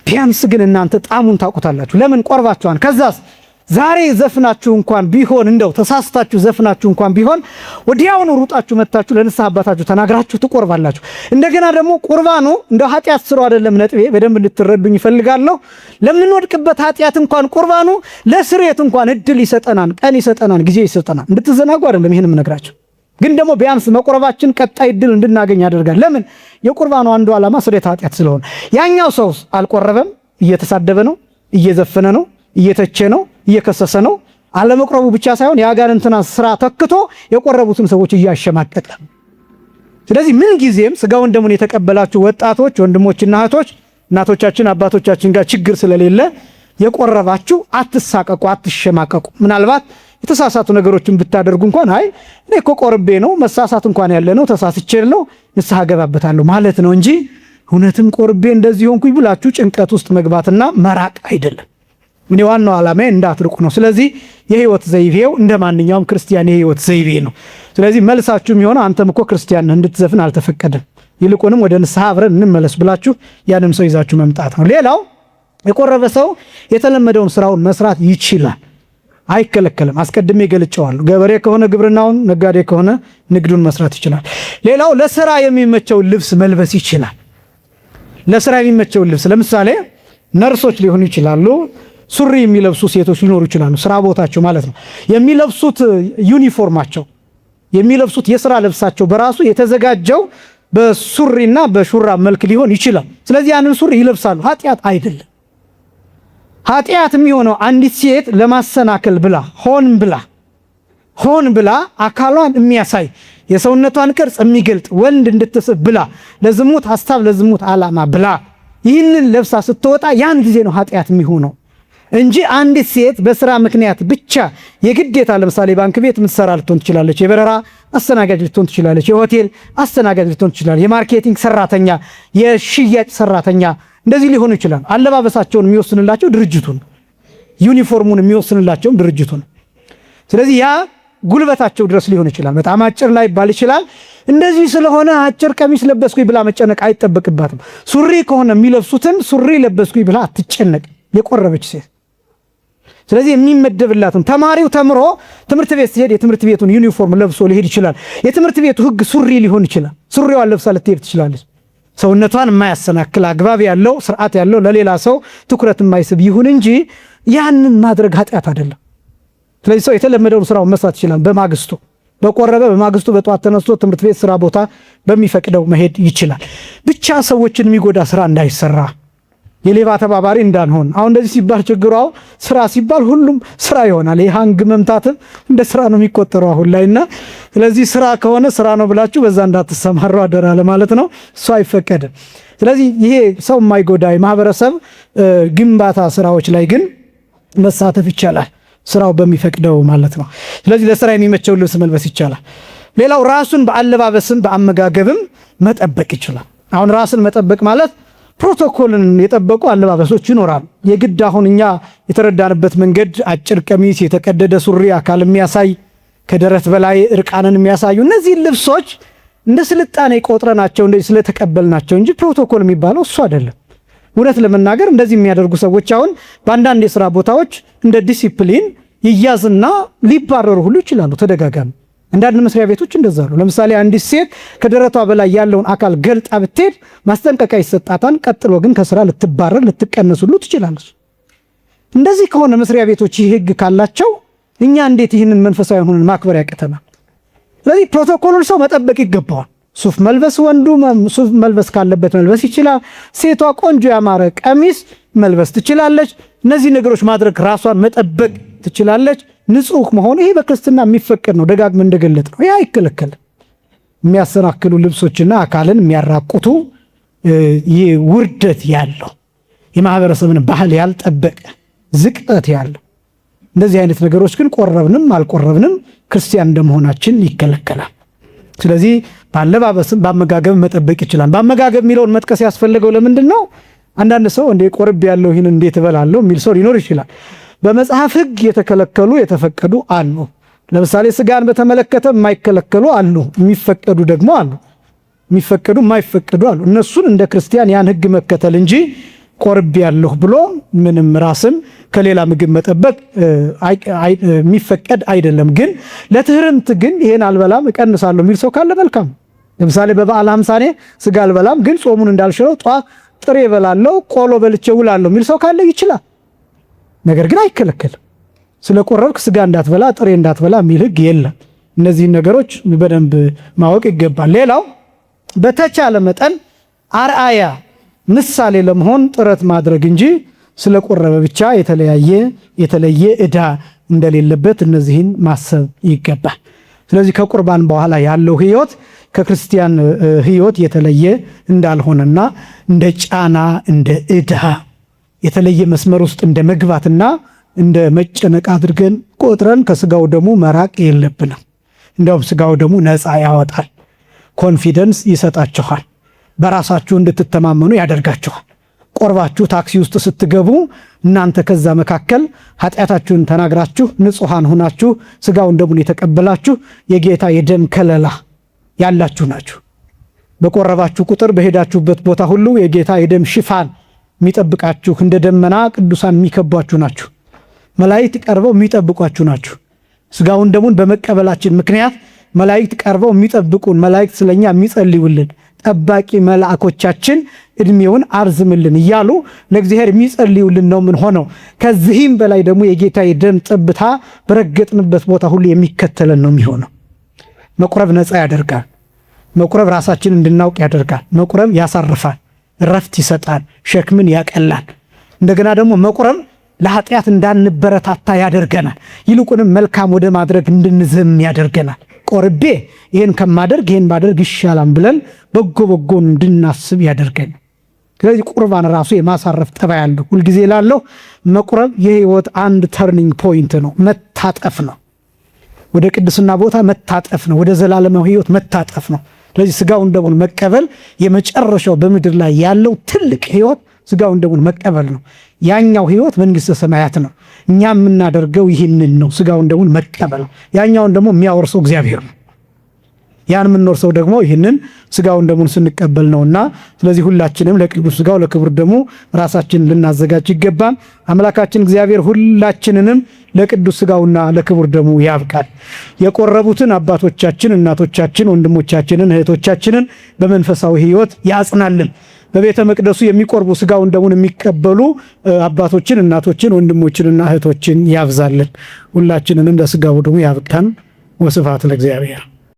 ቢያንስ ግን እናንተ ጣሙን ታውቁታላችሁ። ለምን ቆርባችኋል? ከዛስ ዛሬ ዘፍናችሁ እንኳን ቢሆን እንደው ተሳስታችሁ ዘፍናችሁ እንኳን ቢሆን ወዲያውኑ ሩጣችሁ መታችሁ ለንስሐ አባታችሁ ተናግራችሁ ትቆርባላችሁ። እንደገና ደግሞ ቁርባኑ እንደ ኃጢአት ስሩ አይደለም ነጥቤ። በደንብ እንድትረዱኝ ይፈልጋለሁ። ለምንወድቅበት ኃጢአት እንኳን ቁርባኑ ለስርየት እንኳን እድል ይሰጠናል፣ ቀን ይሰጠናል፣ ጊዜ ይሰጠናል። እንድትዘናጉ አይደለም ይሄን የምነግራችሁ። ግን ደግሞ ቢያንስ መቆረባችን ቀጣይ እድል እንድናገኝ ያደርጋል። ለምን? የቁርባኑ አንዱ ዓላማ ስርየተ ኃጢአት ስለሆነ። ያኛው ሰውስ አልቆረበም፣ እየተሳደበ ነው፣ እየዘፈነ ነው፣ እየተቸ ነው፣ እየከሰሰ ነው። አለመቁረቡ ብቻ ሳይሆን የአጋንንትን ስራ ተክቶ የቆረቡትን ሰዎች እያሸማቀቀ። ስለዚህ ምን ጊዜም ስጋውን ደሙን የተቀበላችሁ ወጣቶች፣ ወንድሞችና እህቶች፣ እናቶቻችን አባቶቻችን ጋር ችግር ስለሌለ የቆረባችሁ አትሳቀቁ፣ አትሸማቀቁ። ምናልባት የተሳሳቱ ነገሮችን ብታደርጉ እንኳን አይ እኔ እኮ ቆርቤ ነው መሳሳት እንኳን ያለ ነው ተሳስቼ ነው ንስሐ ገባበታለሁ ማለት ነው እንጂ እውነትም ቆርቤ እንደዚህ ሆንኩኝ ብላችሁ ጭንቀት ውስጥ መግባትና መራቅ አይደለም። እኔ ዋናው ዓላማ እንዳትርቁ ነው። ስለዚህ የህይወት ዘይቤው እንደ ማንኛውም ክርስቲያን የህይወት ዘይቤ ነው። ስለዚህ መልሳችሁ የሚሆነው አንተም እኮ ክርስቲያን እንድትዘፍን አልተፈቀደም፣ ይልቁንም ወደ ንስሐ አብረን እንመለስ ብላችሁ ያንም ሰው ይዛችሁ መምጣት ነው። ሌላው የቆረበ ሰው የተለመደውን ስራውን መስራት ይችላል፣ አይከለከልም። አስቀድሜ ገልጨዋለሁ። ገበሬ ከሆነ ግብርናውን፣ ነጋዴ ከሆነ ንግዱን መስራት ይችላል። ሌላው ለስራ የሚመቸውን ልብስ መልበስ ይችላል። ለስራ የሚመቸውን ልብስ ለምሳሌ ነርሶች ሊሆኑ ይችላሉ፣ ሱሪ የሚለብሱ ሴቶች ሊኖሩ ይችላሉ። ስራ ቦታቸው ማለት ነው። የሚለብሱት ዩኒፎርማቸው የሚለብሱት የሥራ ልብሳቸው በራሱ የተዘጋጀው በሱሪና በሹራብ መልክ ሊሆን ይችላል። ስለዚህ ያንን ሱሪ ይለብሳሉ። ኃጢአት አይደለም። ኃጢአት የሚሆነው አንዲት ሴት ለማሰናከል ብላ ሆን ብላ አካሏን የሚያሳይ የሰውነቷን ቅርጽ የሚገልጥ ወንድ እንድትስብ ብላ ለዝሙት ሐሳብ ለዝሙት ዓላማ ብላ ይህንን ለብሳ ስትወጣ ያን ጊዜ ነው ኃጢአት የሚሆነው እንጂ አንዲት ሴት በስራ ምክንያት ብቻ የግዴታ ለምሳሌ ባንክ ቤት የምትሰራ ልትሆን ትችላለች፣ የበረራ አስተናጋጅ ልትሆን ትችላለች፣ የሆቴል አስተናጋጅ ልትሆን ትችላለች፣ የማርኬቲንግ ሰራተኛ፣ የሽያጭ ሰራተኛ እንደዚህ ሊሆኑ ይችላል። አለባበሳቸውን የሚወስንላቸው ድርጅቱን፣ ዩኒፎርሙን የሚወስንላቸው ድርጅቱን። ስለዚህ ያ ጉልበታቸው ድረስ ሊሆን ይችላል። በጣም አጭር ላይ ባል ይችላል። እንደዚህ ስለሆነ አጭር ቀሚስ ለበስኩኝ ብላ መጨነቅ አይጠበቅባትም። ሱሪ ከሆነ የሚለብሱትን ሱሪ ለበስኩኝ ብላ አትጨነቅ የቆረበች ሴት። ስለዚህ የሚመደብላትን ተማሪው ተምሮ ትምህርት ቤት ሲሄድ የትምህርት ቤቱን ዩኒፎርም ለብሶ ሊሄድ ይችላል። የትምህርት ቤቱ ሕግ ሱሪ ሊሆን ይችላል። ሱሪዋን ለብሳ ልትሄድ ትችላለች። ሰውነቷን የማያሰናክል አግባብ ያለው ስርዓት ያለው ለሌላ ሰው ትኩረት የማይስብ ይሁን እንጂ ያንን ማድረግ ኃጢአት አይደለም። ስለዚህ ሰው የተለመደውን ስራውን መስራት ይችላል። በማግስቱ በቆረበ በማግስቱ በጠዋት ተነስቶ ትምህርት ቤት ስራ ቦታ በሚፈቅደው መሄድ ይችላል። ብቻ ሰዎችን የሚጎዳ ስራ እንዳይሰራ የሌባ ተባባሪ እንዳንሆን። አሁን እንደዚህ ሲባል ችግሩ ስራ ሲባል ሁሉም ስራ ይሆናል። የሃንግ መምታትም እንደ ስራ ነው የሚቆጠረው አሁን ላይና ስለዚህ ስራ ከሆነ ስራ ነው ብላችሁ በዛ እንዳትሰማሩ አደራ ለማለት ነው። እሱ አይፈቀድም። ስለዚህ ይሄ ሰው የማይጎዳ የማህበረሰብ ግንባታ ስራዎች ላይ ግን መሳተፍ ይቻላል፣ ስራው በሚፈቅደው ማለት ነው። ስለዚህ ለስራ የሚመቸው ልብስ መልበስ ይቻላል። ሌላው ራሱን በአለባበስም በአመጋገብም መጠበቅ ይችላል። አሁን ራስን መጠበቅ ማለት ፕሮቶኮልን የጠበቁ አለባበሶች ይኖራሉ። የግድ አሁን እኛ የተረዳንበት መንገድ አጭር ቀሚስ፣ የተቀደደ ሱሪ፣ አካል የሚያሳይ ከደረት በላይ እርቃንን የሚያሳዩ እነዚህ ልብሶች እንደ ስልጣኔ ቆጥረናቸው እንደዚህ ስለተቀበልናቸው እንጂ ፕሮቶኮል የሚባለው እሱ አይደለም። እውነት ለመናገር እንደዚህ የሚያደርጉ ሰዎች አሁን በአንዳንድ የሥራ ቦታዎች እንደ ዲሲፕሊን ይያዝና ሊባረሩ ሁሉ ይችላሉ። ተደጋጋሚ አንዳንድ መስሪያ ቤቶች እንደዛ ነው። ለምሳሌ አንዲት ሴት ከደረቷ በላይ ያለውን አካል ገልጣ ብትሄድ ማስጠንቀቂያ ይሰጣታል። ቀጥሎ ግን ከስራ ልትባረር ልትቀነስ ሁሉ ትችላለች። እንደዚህ ከሆነ መስሪያ ቤቶች ይህ ሕግ ካላቸው እኛ እንዴት ይህንን መንፈሳዊ ሆነን ማክበር ያቅተናል? ስለዚህ ፕሮቶኮሉን ሰው መጠበቅ ይገባዋል። ሱፍ መልበስ ወንዱ ሱፍ መልበስ ካለበት መልበስ ይችላል። ሴቷ ቆንጆ ያማረ ቀሚስ መልበስ ትችላለች። እነዚህ ነገሮች ማድረግ ራሷን መጠበቅ ትችላለች። ንጹህ መሆኑ ይሄ በክርስትና የሚፈቀድ ነው። ደጋግመን እንደገለጥ ነው። ይህ አይከለከልም። የሚያሰናክሉ ልብሶችና አካልን የሚያራቁቱ ይህ ውርደት ያለው የማህበረሰብን ባህል ያልጠበቀ ዝቅጠት ያለው እንደዚህ አይነት ነገሮች ግን ቆረብንም አልቆረብንም ክርስቲያን እንደመሆናችን ይከለከላል። ስለዚህ ባለባበስም ባመጋገብ መጠበቅ ይችላል። ባመጋገብ የሚለውን መጥቀስ ያስፈልገው ለምንድን ነው? አንዳንድ ሰው እንደ ቆርብ ያለው ይህን እንዴት እበላለሁ የሚል ሰው ሊኖር ይችላል። በመጽሐፍ ሕግ የተከለከሉ የተፈቀዱ አሉ። ለምሳሌ ስጋን በተመለከተ የማይከለከሉ አሉ፣ የሚፈቀዱ ደግሞ አሉ። የሚፈቀዱ የማይፈቀዱ አሉ። እነሱን እንደ ክርስቲያን ያን ሕግ መከተል እንጂ ቆርብ ያለሁ ብሎ ምንም ራስን ከሌላ ምግብ መጠበቅ የሚፈቀድ አይደለም። ግን ለትህርምት ግን ይሄን አልበላም እቀንሳለሁ የሚል ሰው ካለ መልካም። ለምሳሌ በበዓል ሃምሳኔ ስጋ አልበላም ግን ጾሙን እንዳልሽረው ጧት ጥሬ እበላለሁ ቆሎ በልቼ ውላለሁ የሚል ሰው ካለ ይችላል። ነገር ግን አይከለከልም። ስለቆረብክ ስጋ እንዳትበላ ጥሬ እንዳትበላ የሚል ሕግ የለም። እነዚህን ነገሮች በደንብ ማወቅ ይገባል። ሌላው በተቻለ መጠን አርአያ ምሳሌ ለመሆን ጥረት ማድረግ እንጂ ስለቆረበ ብቻ የተለየ ዕዳ እንደሌለበት እነዚህን ማሰብ ይገባል። ስለዚህ ከቁርባን በኋላ ያለው ሕይወት ከክርስቲያን ሕይወት የተለየ እንዳልሆነና እንደ ጫና እንደ ዕዳ የተለየ መስመር ውስጥ እንደ መግባትና እንደ መጨነቅ አድርገን ቆጥረን ከስጋው ደሙ መራቅ የለብንም። እንደውም ስጋው ደሙ ነፃ ያወጣል፣ ኮንፊደንስ ይሰጣችኋል፣ በራሳችሁ እንድትተማመኑ ያደርጋችኋል። ቆርባችሁ ታክሲ ውስጥ ስትገቡ እናንተ ከዛ መካከል ኃጢአታችሁን ተናግራችሁ ንጹሐን ሆናችሁ ስጋውን ደሙን የተቀበላችሁ የጌታ የደም ከለላ ያላችሁ ናችሁ። በቆረባችሁ ቁጥር በሄዳችሁበት ቦታ ሁሉ የጌታ የደም ሽፋን የሚጠብቃችሁ እንደ ደመና ቅዱሳን የሚከቧችሁ ናችሁ። መላእክት ቀርበው የሚጠብቋችሁ ናችሁ። ስጋውን ደሙን በመቀበላችን ምክንያት መላእክት ቀርበው የሚጠብቁን፣ መላእክት ስለኛ የሚጸልዩልን፣ ጠባቂ መልአኮቻችን እድሜውን አርዝምልን እያሉ ለእግዚአብሔር የሚጸልዩልን ነው ምን ሆነው። ከዚህም በላይ ደግሞ የጌታ የደም ጠብታ በረገጥንበት ቦታ ሁሉ የሚከተለን ነው የሚሆነው። መቁረብ ነፃ ያደርጋል። መቁረብ ራሳችን እንድናውቅ ያደርጋል። መቁረብ ያሳርፋል፣ ረፍት ይሰጣል፣ ሸክምን ያቀላል። እንደገና ደግሞ መቁረብ ለኃጢአት እንዳንበረታታ ያደርገናል። ይልቁንም መልካም ወደ ማድረግ እንድንዘም ያደርገናል። ቆርቤ ይህን ከማደርግ ይህን ባደርግ ይሻላል ብለን በጎ በጎን እንድናስብ ያደርገናል። ስለዚህ ቁርባን ራሱ የማሳረፍ ጠባይ ያለው ሁልጊዜ ላለው መቁረብ የህይወት አንድ ተርኒንግ ፖይንት ነው። መታጠፍ ነው። ወደ ቅድስና ቦታ መታጠፍ ነው። ወደ ዘላለማዊ ህይወት መታጠፍ ነው። ስለዚህ ስጋውን ደሙን መቀበል የመጨረሻው በምድር ላይ ያለው ትልቅ ህይወት ስጋውን ደሙን መቀበል ነው። ያኛው ህይወት መንግስተ ሰማያት ነው። እኛ የምናደርገው ይህንን ነው፣ ስጋውን ደሙን መቀበል ነው። ያኛውን ደግሞ የሚያወርሰው እግዚአብሔር ነው። ያን የምንወርሰው ደግሞ ይህንን ስጋውን ደሙን ስንቀበል ነውና፣ ስለዚህ ሁላችንም ለቅዱስ ስጋው ለክቡር ደሙ ራሳችንን ልናዘጋጅ ይገባል። አምላካችን እግዚአብሔር ሁላችንንም ለቅዱስ ስጋውና ለክቡር ደሙ ያብቃል። የቆረቡትን አባቶቻችን፣ እናቶቻችን፣ ወንድሞቻችንን፣ እህቶቻችንን በመንፈሳዊ ህይወት ያጽናልን። በቤተ መቅደሱ የሚቆርቡ ስጋውን ደሙን የሚቀበሉ አባቶችን፣ እናቶችን፣ ወንድሞችንና እህቶችን ያብዛልን። ሁላችንንም ለስጋው ደሙ ያብቃን። ወስብሐት ለእግዚአብሔር።